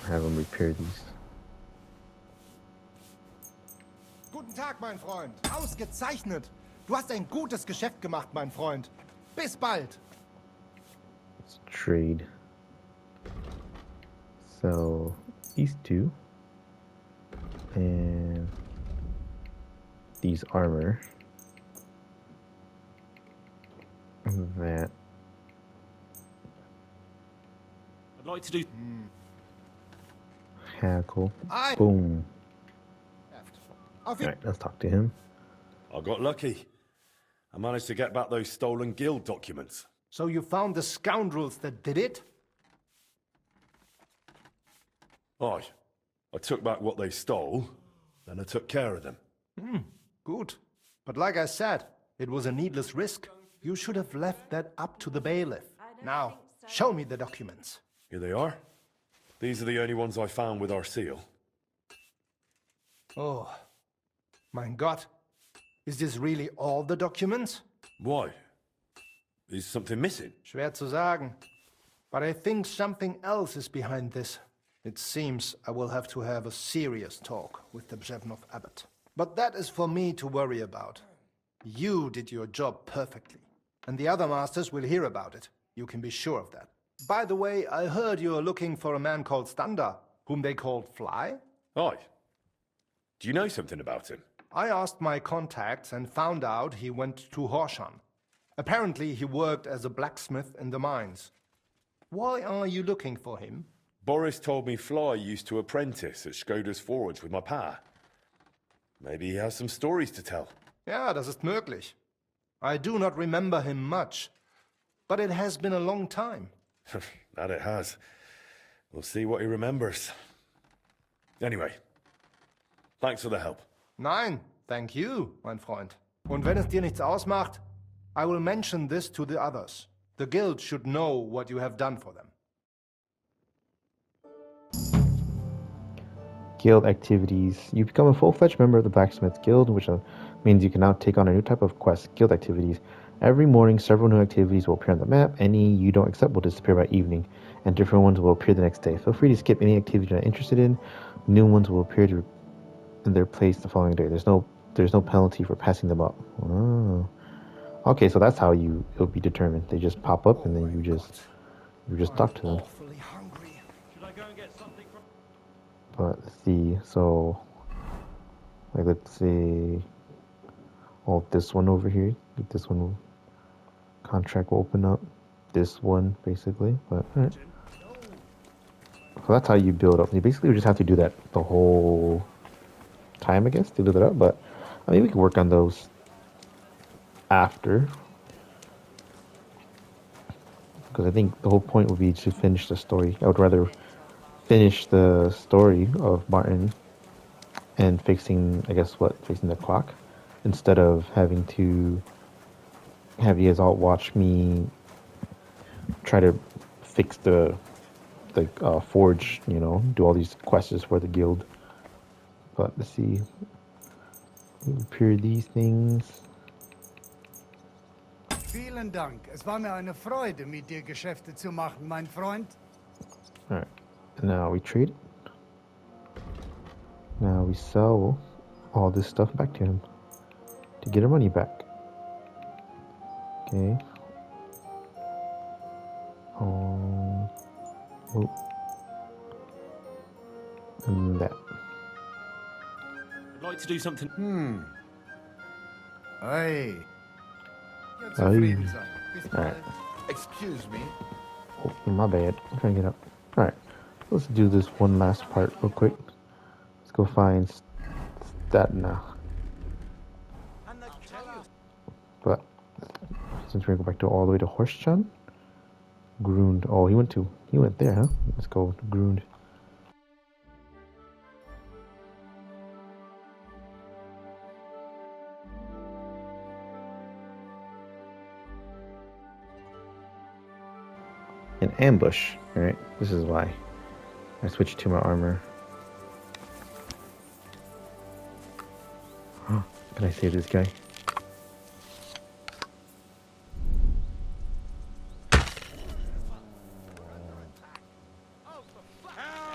Have them repair these. Guten Tag, mein Freund. Ausgezeichnet. Du hast ein gutes Geschäft gemacht, mein Freund. Bis bald. Let's trade. So these two and these armor. And that. I'd like to do. Hackle. Boom. Auf Alright, let's talk to him. I got lucky. I managed to get back those stolen guild documents. So you found the scoundrels that did it? Aye. I took back what they stole, then I took care of them. Good. But like I said, it was a needless risk. You should have left that up to the bailiff. Now, show me the documents. Here they are. These are the only ones I found with our seal. Oh, mein Gott. Is this really all the documents? Why? Is something missing? Schwer zu sagen. But I think something else is behind this. It seems I will have to have a serious talk with the Bzhevnov abbot. But that is for me to worry about. You did your job perfectly. And the other masters will hear about it. You can be sure of that. By the way, I heard you're looking for a man called Standa, whom they called Fly? Aye. Do you know something about him? I asked my contacts and found out he went to Horshan. Apparently he worked as a blacksmith in the mines. Why are you looking for him? Boris told me Fly used to apprentice at Skoda's forge with my pa. Maybe he has some stories to tell. Ja, das ist möglich. I do not remember him much, but it has been a long time. That it has. We'll see what he remembers. Anyway, thanks for the help. Nein, thank you, mein Freund. Und wenn es dir nichts ausmacht, I will mention this to the others. The guild should know what you have done for them. Guild activities. You become a full-fledged member of the Blacksmith Guild, which means you can now take on a new type of quest, guild activities. Every morning, several new activities will appear on the map. Any you don't accept will disappear by evening, and different ones will appear the next day. Feel free to skip any activity you're not interested in. New ones will appear in their place the following day. There's no penalty for passing them up. Oh. Okay, so that's how it'll be determined. They just pop up, and then you just talk to them. But let's see. So, like, let's see. Oh, this one over here. This one contract will open up. This one, basically. But alright. So that's how you build up. You basically just have to do that the whole time, I guess, to build it up. But I mean, we can work on those after, because I think the whole point would be to finish the story. I would rather finish the story of Martin and fixing the clock, instead of having to have you guys all watch me try to fix the forge, do all these quests for the guild. But let's see, repair these things. Vielen Dank. Es war mir eine Freude, mit dir Geschäfte zu machen, mein Freund. Alright, now we trade. Now we sell all this stuff back to him to get our money back. Okay. And that. I'd like to do something. Hey. Alright. Excuse me. Oh, my bad. I'm trying to get up. Alright. Let's do this one last part real quick. Let's go find that now. But since we're going to go back to all the way to Horsechan, Grund. Oh, he went there, huh? Let's go to Grund. An ambush. Alright, this is why I switched to my armor. Can I save this guy?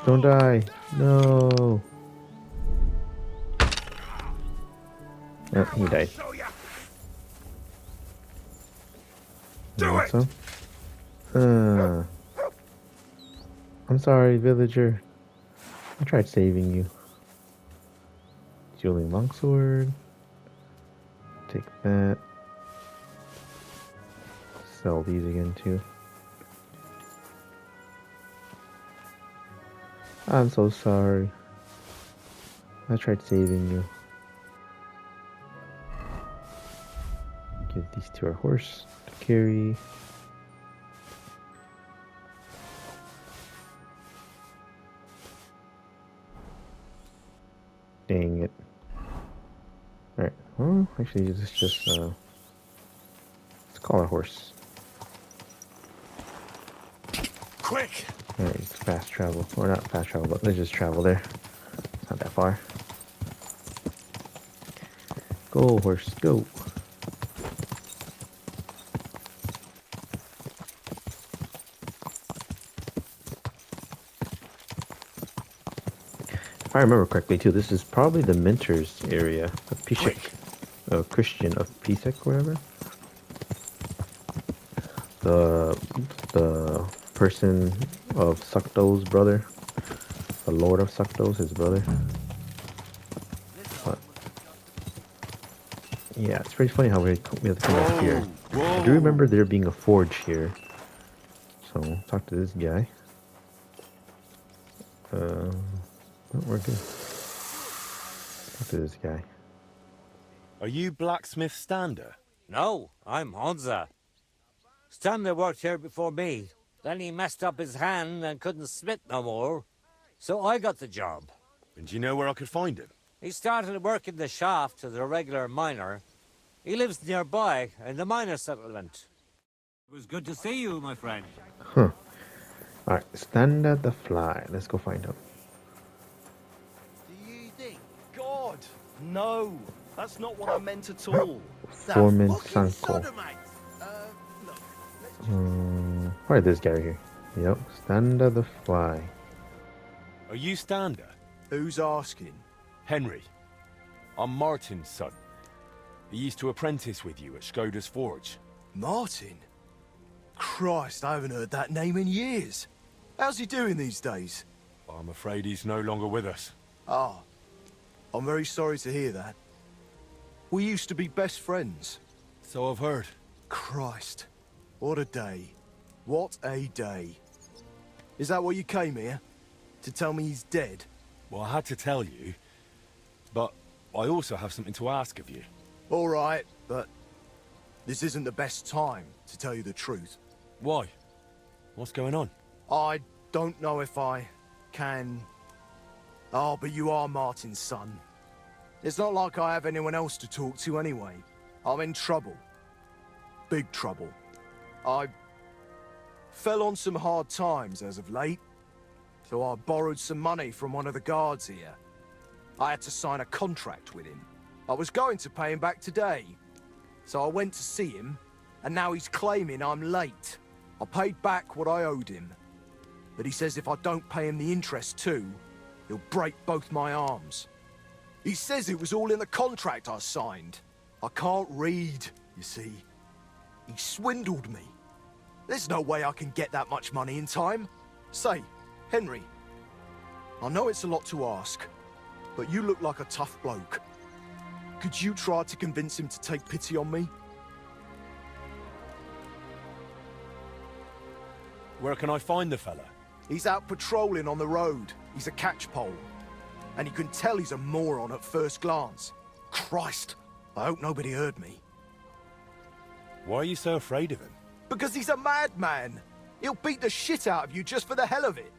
Don't die. No. Oh, he died. Do it. I'm sorry, villager. I tried saving you. Dueling longsword. Take that. Sell these again too. I'm so sorry. I tried saving you. Give these to our horse to carry. Dang it. Alright, well, actually, this is just, let's call our horse. Quick! Alright, it's fast travel. Or not fast travel, but let's just travel there. It's not that far. Go, horse, go. If I remember correctly, too, this is probably the Minter's area. The Pishek, Christian of Pisek, whatever. The person of Sukdo's brother. The Lord of Sukdo's, his brother. But, yeah, it's pretty funny how we have to come up here. I do remember there being a forge here. So, talk to this guy. Oh, we're good. Talk to this guy. Are you blacksmith Stander? No, I'm Honza. Stander worked here before me. Then he messed up his hand and couldn't smith no more. So I got the job. And do you know where I could find him? He started working the shaft as a regular miner. He lives nearby in the miner settlement. It was good to see you, my friend. Huh. Alright, Stander the Fly. Let's go find him. God, no. That's not what I meant at all. Foreman Sanko. Probably this guy right here. Yep, Stander the Fly. Are you Stander? Who's asking? Henry. I'm Martin's son. He used to apprentice with you at Skoda's Forge. Martin? Christ, I haven't heard that name in years. How's he doing these days? I'm afraid he's no longer with us. Ah, I'm very sorry to hear that. We used to be best friends. So I've heard. Christ, what a day. What a day. Is that what you came here? To tell me he's dead? Well, I had to tell you, but I also have something to ask of you. All right, but this isn't the best time, to tell you the truth. Why? What's going on? I don't know if I can... Oh, but you are Martin's son. It's not like I have anyone else to talk to anyway. I'm in trouble. Big trouble. I fell on some hard times as of late, so I borrowed some money from one of the guards here. I had to sign a contract with him. I was going to pay him back today, so I went to see him, and now he's claiming I'm late. I paid back what I owed him, but he says if I don't pay him the interest too, he'll break both my arms. He says it was all in the contract I signed. I can't read, you see. He swindled me. There's no way I can get that much money in time. Say, Henry, I know it's a lot to ask, but you look like a tough bloke. Could you try to convince him to take pity on me? Where can I find the fella? He's out patrolling on the road. He's a catchpole. And you can tell he's a moron at first glance. Christ, I hope nobody heard me. Why are you so afraid of him? Because he's a madman. He'll beat the shit out of you just for the hell of it.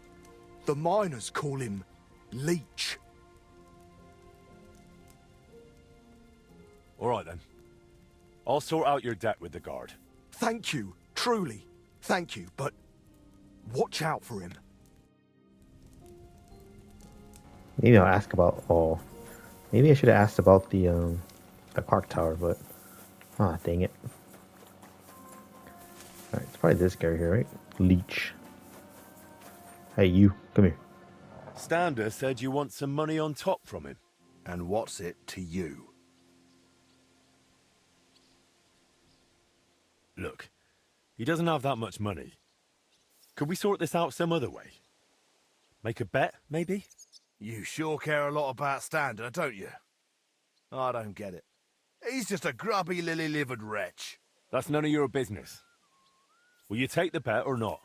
The miners call him Leech. All right, then. I'll sort out your debt with the guard. Thank you, truly. Thank you, but watch out for him. Maybe I'll ask about. Oh, maybe I should have asked about the clock tower, but ah, dang it. All right, it's probably this guy here, right? Leech. Hey, you, come here. Stander said you want some money on top from him. And what's it to you? Look, he doesn't have that much money. Could we sort this out some other way? Make a bet, maybe? You sure care a lot about Stander, don't you? I don't get it. He's just a grubby, lily-livered wretch. That's none of your business. Will you take the bet or not?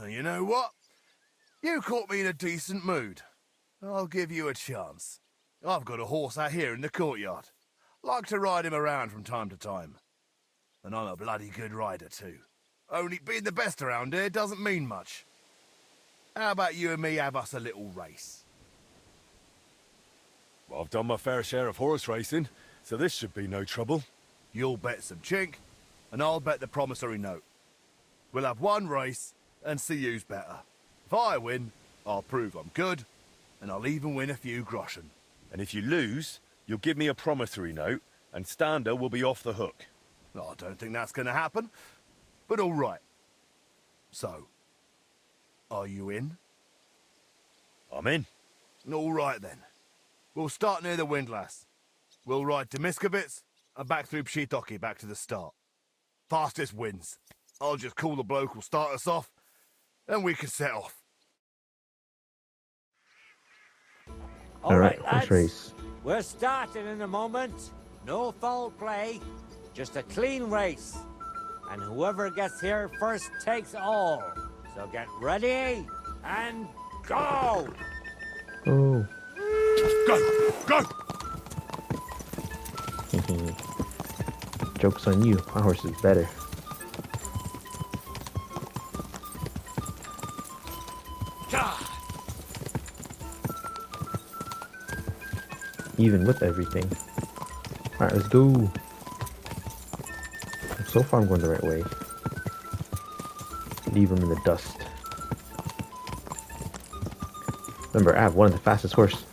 You know what? You caught me in a decent mood. I'll give you a chance. I've got a horse out here in the courtyard. Like to ride him around from time to time. And I'm a bloody good rider too. Only being the best around here doesn't mean much. How about you and me have us a little race? Well, I've done my fair share of horse racing, so this should be no trouble. You'll bet some chink, and I'll bet the promissory note. We'll have one race, and see who's better. If I win, I'll prove I'm good, and I'll even win a few groschen. And if you lose, you'll give me a promissory note, and Stander will be off the hook. I don't think that's going to happen, but all right. So, are you in? I'm in. All right then. We'll start near the windlass. We'll ride to Miskowitz and back through Pshitoki back to the start. Fastest wins. I'll just call the bloke who'll start us off, and we can set off. All right, horse lads. race. We're starting in a moment. No foul play. Just a clean race. And whoever gets here first takes all. So get ready and go! Oh. Go! Go! Joke's on you. My horse is better. Even with everything. Alright, let's go. So far I'm going the right way. Leave him in the dust. Remember, I have one of the fastest horse.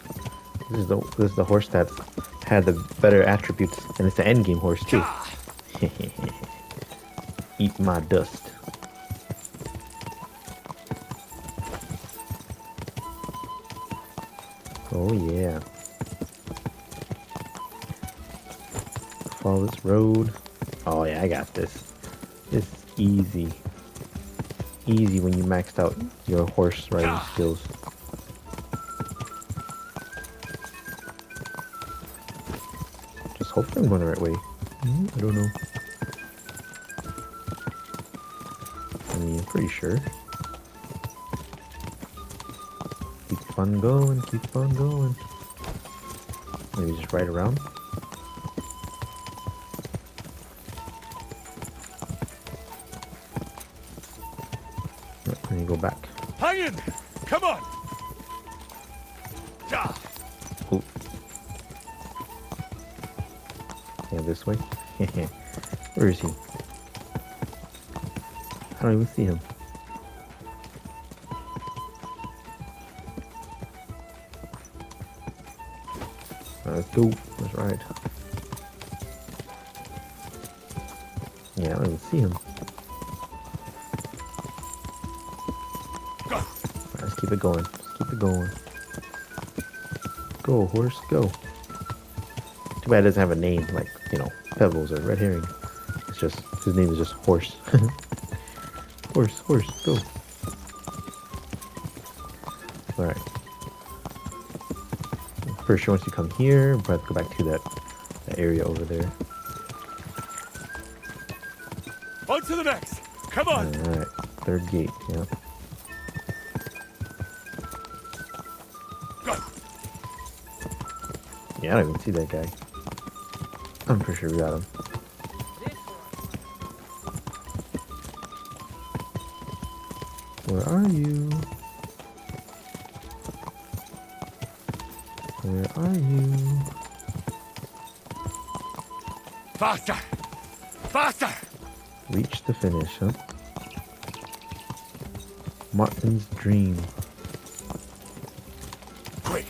This is the horse that's had the better attributes, and it's the endgame horse too. Eat my dust. Oh yeah. Follow this road. Oh yeah, I got this. This is easy. Easy when you maxed out your horse riding skills. Just hopefully I'm going the right way. I don't know. I mean, I'm pretty sure. Keep on going, keep on going. Maybe just ride around. Let me go back. Hang in! Come on! Ooh. Yeah, this way. Where is he? I don't even see him. Let's go. Let's ride. Yeah, I don't even see him. Let's keep it going. Let's keep it going. Go, horse, go. Too bad it doesn't have a name like, you know, Pebbles or Red Herring. It's just, his name is just Horse. Horse, horse, go. Alright. Pretty sure once you come here, we'll have to go back to that area over there. On to the next! Come on! Alright, third gate, yeah. Go! Yeah, I don't even see that guy. I'm pretty sure we got him. Where are you? Where are you? Faster! Faster! Reach the finish, huh? Martin's dream. Quick!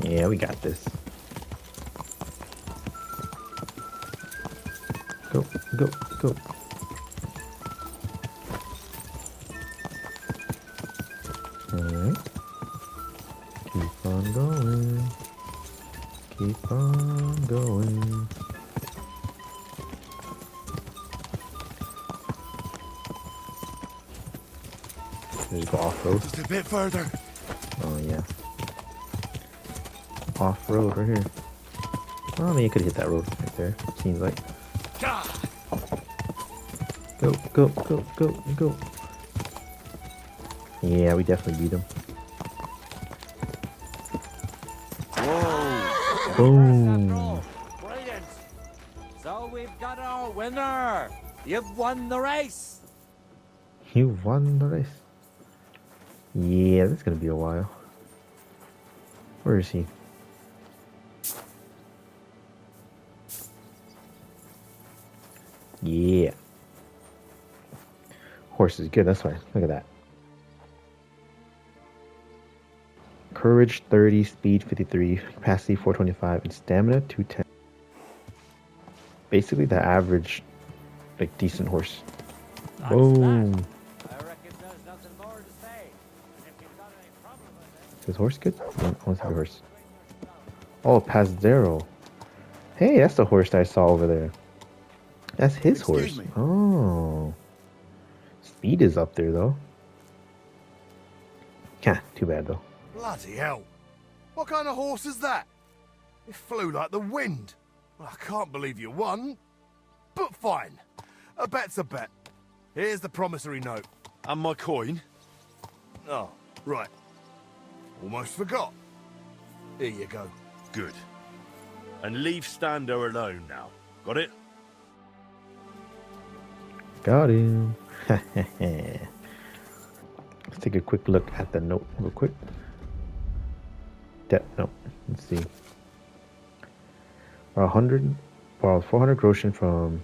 Yeah, we got this. Go, go, go. Alright. Keep on going. Keep on going. Just go off-road. Just a bit further. Oh, yeah. Off-road right here. Well, I mean, you could hit that road right there, seems like. Go, go, go, go, go. Yeah, we definitely beat him. Whoa! Boom. Brilliant! So we've got our winner! You've won the race! You won the race. Yeah, this is gonna be a while. Where is he? Yeah. Horse is good, that's why. Look at that. Courage 30, speed 53, capacity 425, and stamina 210. Basically the average, like, decent horse. Boom. I reckon there's nothing more to say. And if you've got any problem with it... Is this horse good? I want to see the horse. Oh, Pazdero. Hey, that's the horse that I saw over there. That's his horse. Me. Oh. Speed is up there, though. Yeah, too bad, though. Bloody hell. What kind of horse is that? It flew like the wind. Well, I can't believe you won. But fine. A bet's a bet. Here's the promissory note. And my coin? Oh, right. Almost forgot. Here you go. Good. And leave Stando alone now. Got it? Got him. Let's take a quick look at the note real quick. No, let's see. Borrow 400 groschen from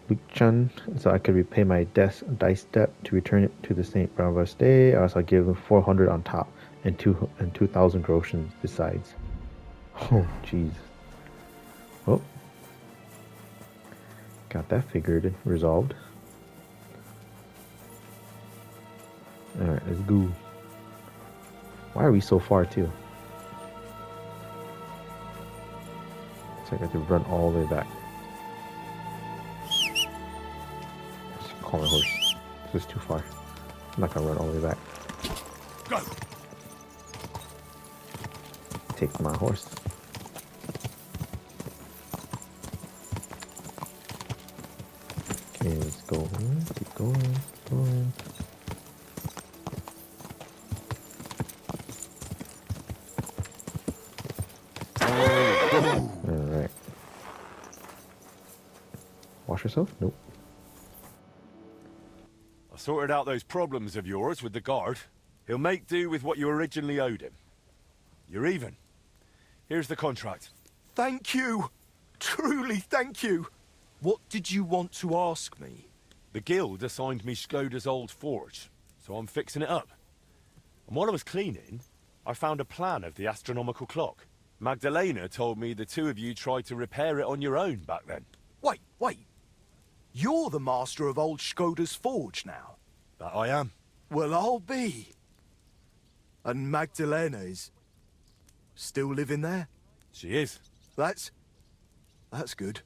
Luke-chan, so I could repay my dice debt to return it to the St. Bravo Stay. I also give him 400 on top and 2,000 groschen besides. Oh, jeez. Oh. Got that figured, resolved. Alright, let's go. Why are we so far, too? So I got to run all the way back. Just call my horse. This is too far. I'm not gonna run all the way back. Go! Take my horse. Okay, let's go. Keep going, keep going. Alright. Wash yourself? Nope. I sorted out those problems of yours with the guard. He'll make do with what you originally owed him. You're even. Here's the contract. Thank you. Truly thank you. What did you want to ask me? The guild assigned me Skoda's old forge, so I'm fixing it up. And while I was cleaning, I found a plan of the astronomical clock. Magdalena told me the two of you tried to repair it on your own back then. Wait. You're the master of old Skoda's forge now? That I am. Well, I'll be. And Magdalena is still living there? She is. That's good.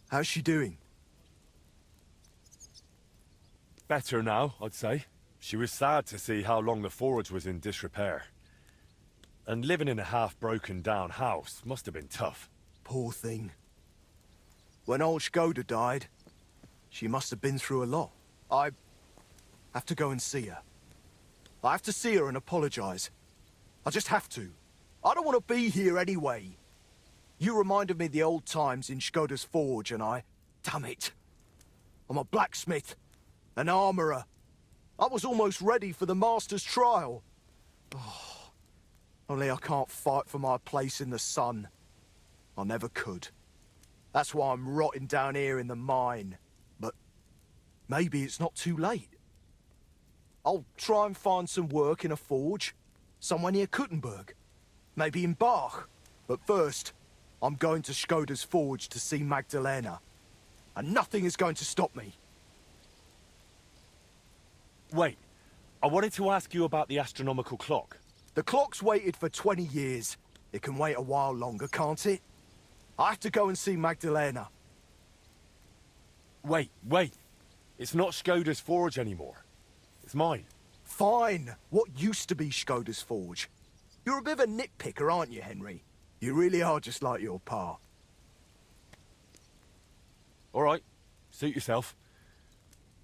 How's she doing? Better now, I'd say. She was sad to see how long the forge was in disrepair. And living in a half-broken down house must have been tough. Poor thing. When old Skoda died, she must have been through a lot. I have to go and see her. I have to see her and apologize. I just have to. I don't want to be here anyway. You reminded me of the old times in Skoda's forge and damn it. I'm a blacksmith, an armorer, I was almost ready for the Master's trial. Oh, only I can't fight for my place in the sun. I never could. That's why I'm rotting down here in the mine. But maybe it's not too late. I'll try and find some work in a forge, somewhere near Kuttenberg. Maybe in Bach. But first, I'm going to Skoda's forge to see Magdalena. And nothing is going to stop me. Wait, I wanted to ask you about the astronomical clock. The clock's waited for 20 years. It can wait a while longer, can't it? I have to go and see Magdalena. Wait. It's not Skoda's forge anymore. It's mine. Fine. What used to be Skoda's forge? You're a bit of a nitpicker, aren't you, Henry? You really are just like your pa. All right, suit yourself.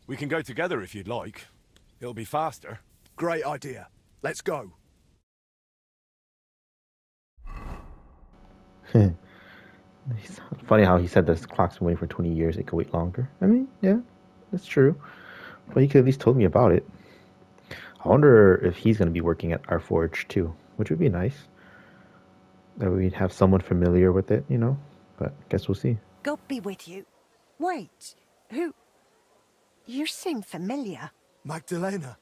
We can go together if you'd like. It'll be faster. Great idea. Let's go. It's funny how he said this clock's been waiting for 20 years. It could wait longer. I mean, yeah, that's true. But he could at least told me about it. I wonder if he's going to be working at our forge too, which would be nice. That we'd have someone familiar with it, you know? But guess we'll see. God be with you. Wait, who? You seem familiar. Magdalena.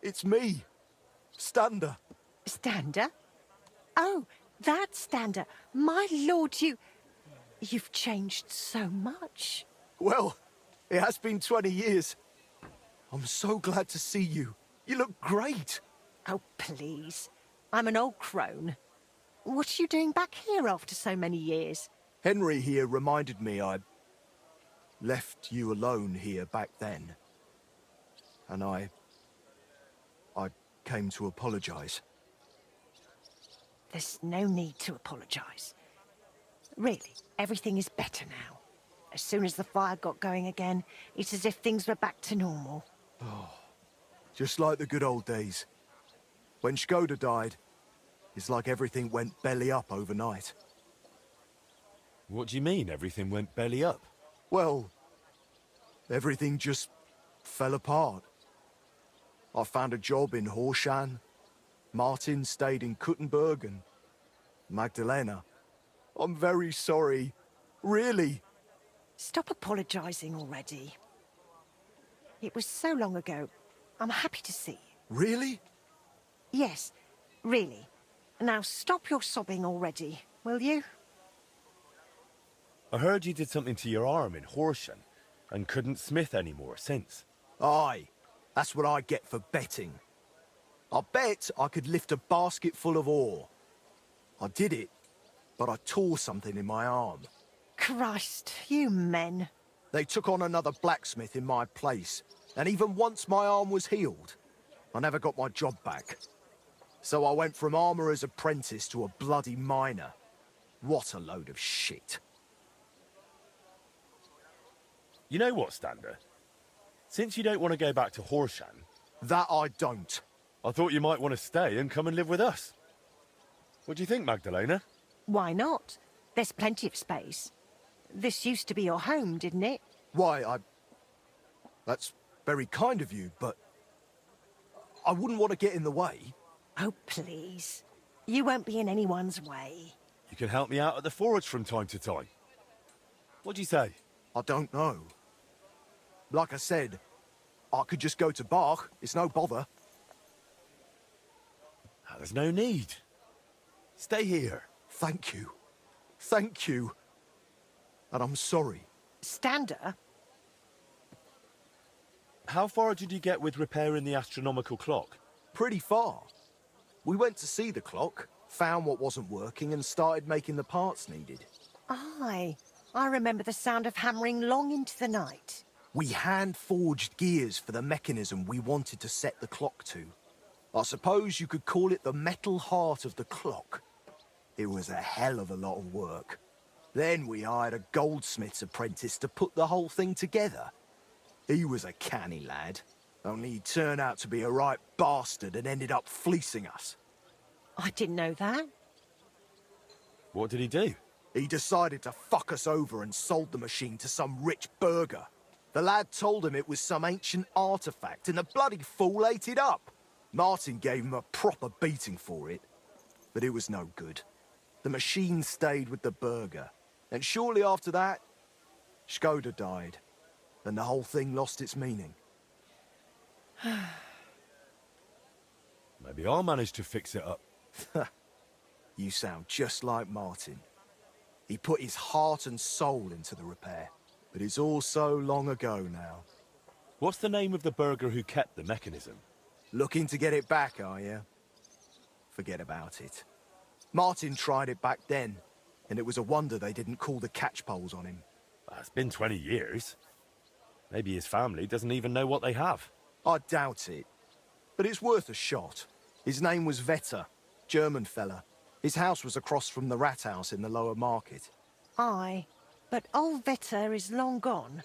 It's me. Stander. Stander? Oh, that Stander. My lord, you've changed so much. Well, it has been 20 years. I'm so glad to see you. You look great. Oh, please. I'm an old crone. What are you doing back here after so many years? Henry here reminded me I left you alone here back then. And I came to apologize. There's no need to apologize. Really, everything is better now. As soon as the fire got going again, it's as if things were back to normal. Oh, just like the good old days. When Skoda died, it's like everything went belly up overnight. What do you mean, everything went belly up? Well, everything just fell apart. I found a job in Horshan. Martin stayed in Kuttenberg, and Magdalena. I'm very sorry. Really. Stop apologizing already. It was so long ago. I'm happy to see you. Really? Yes, really. Now stop your sobbing already, will you? I heard you did something to your arm in Horshan and couldn't smith anymore since. Aye, that's what I get for betting. I bet I could lift a basket full of ore. I did it, but I tore something in my arm. Christ, you men. They took on another blacksmith in my place, and even once my arm was healed, I never got my job back. So I went from armourer's apprentice to a bloody miner. What a load of shit. You know what, Stander? Since you don't want to go back to Horshan... That I don't. I thought you might want to stay and come and live with us. What do you think, Magdalena? Why not? There's plenty of space. This used to be your home, didn't it? Why, That's very kind of you, but... I wouldn't want to get in the way. Oh, please. You won't be in anyone's way. You can help me out at the forge from time to time. What do you say? I don't know. Like I said, I could just go to Bach. It's no bother. There's no need. Stay here. Thank you. Thank you. And I'm sorry. Stander? How far did you get with repairing the astronomical clock? Pretty far. We went to see the clock, found what wasn't working, and started making the parts needed. Aye. I remember the sound of hammering long into the night. We hand-forged gears for the mechanism we wanted to set the clock to. I suppose you could call it the metal heart of the clock. It was a hell of a lot of work. Then we hired a goldsmith's apprentice to put the whole thing together. He was a canny lad, only he turned out to be a right bastard and ended up fleecing us. I didn't know that. What did he do? He decided to fuck us over and sold the machine to some rich burgher. The lad told him it was some ancient artifact, and the bloody fool ate it up. Martin gave him a proper beating for it, but it was no good. The machine stayed with the burger, and shortly after that, Skoda died, and the whole thing lost its meaning. Maybe I'll manage to fix it up. You sound just like Martin. He put his heart and soul into the repair, but it's all so long ago now. What's the name of the burger who kept the mechanism? Looking to get it back, are you? Forget about it. Martin tried it back then, and it was a wonder they didn't call the catchpoles on him. It's been 20 years. Maybe his family doesn't even know what they have. I doubt it, but it's worth a shot. His name was Vetter, German fella. His house was across from the rat house in the lower market. Aye, but old Vetter is long gone.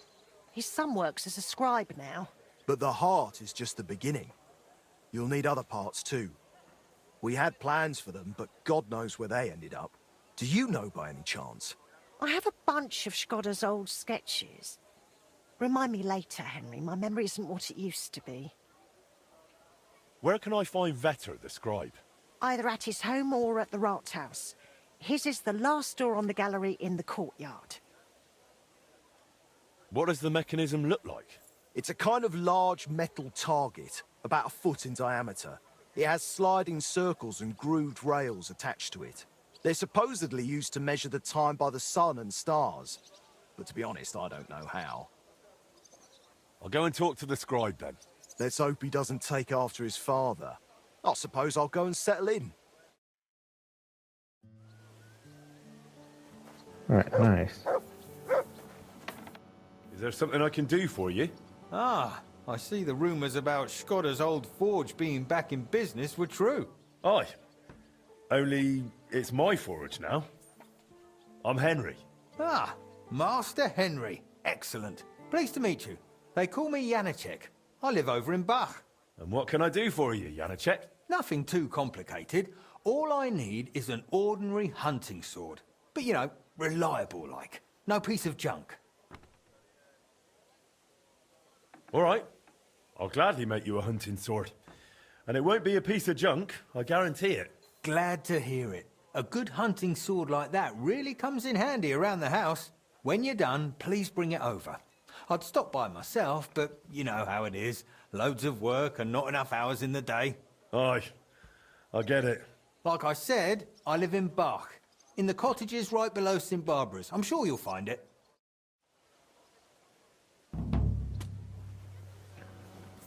His son works as a scribe now. But the heart is just the beginning. You'll need other parts too. We had plans for them, but God knows where they ended up. Do you know by any chance? I have a bunch of Skoda's old sketches. Remind me later, Henry. My memory isn't what it used to be. Where can I find Vetter, the scribe? Either at his home or at the rat house. His is the last door on the gallery in the courtyard. What does the mechanism look like? It's a kind of large metal target, about a foot in diameter. It has sliding circles and grooved rails attached to it. They're supposedly used to measure the time by the sun and stars. But to be honest, I don't know how. I'll go and talk to the scribe then. Let's hope he doesn't take after his father. I suppose I'll go and settle in. Alright, nice. Is there something I can do for you? Ah, I see the rumours about Skoda's old forge being back in business were true. Aye. Only it's my forge now. I'm Henry. Ah, Master Henry. Excellent. Pleased to meet you. They call me Janacek. I live over in Bach. And what can I do for you, Janacek? Nothing too complicated. All I need is an ordinary hunting sword. But, you know, reliable like. No piece of junk. All right. I'll gladly make you a hunting sword. And it won't be a piece of junk, I guarantee it. Glad to hear it. A good hunting sword like that really comes in handy around the house. When you're done, please bring it over. I'd stop by myself, but you know how it is. Loads of work and not enough hours in the day. Aye, I get it. Like I said, I live in Bach. In the cottages right below St. Barbara's. I'm sure you'll find it.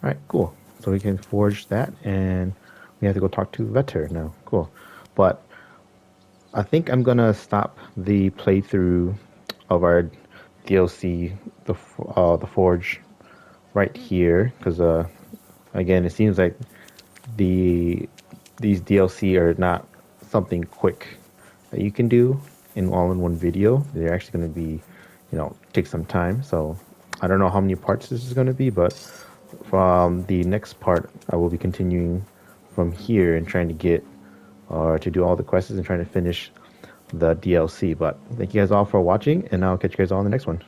Alright, cool. So we can forge that, and we have to go talk to Vetter now. Cool. But I think I'm gonna stop the playthrough of our DLC, the Forge, right here, because again, it seems like these DLC are not something quick that you can do all in one video. They're actually going to be, take some time. So I don't know how many parts this is going to be, but from the next part, I will be continuing from here and trying to get to do all the quests and trying to finish the DLC. But thank you guys all for watching, and I'll catch you guys all in the next one.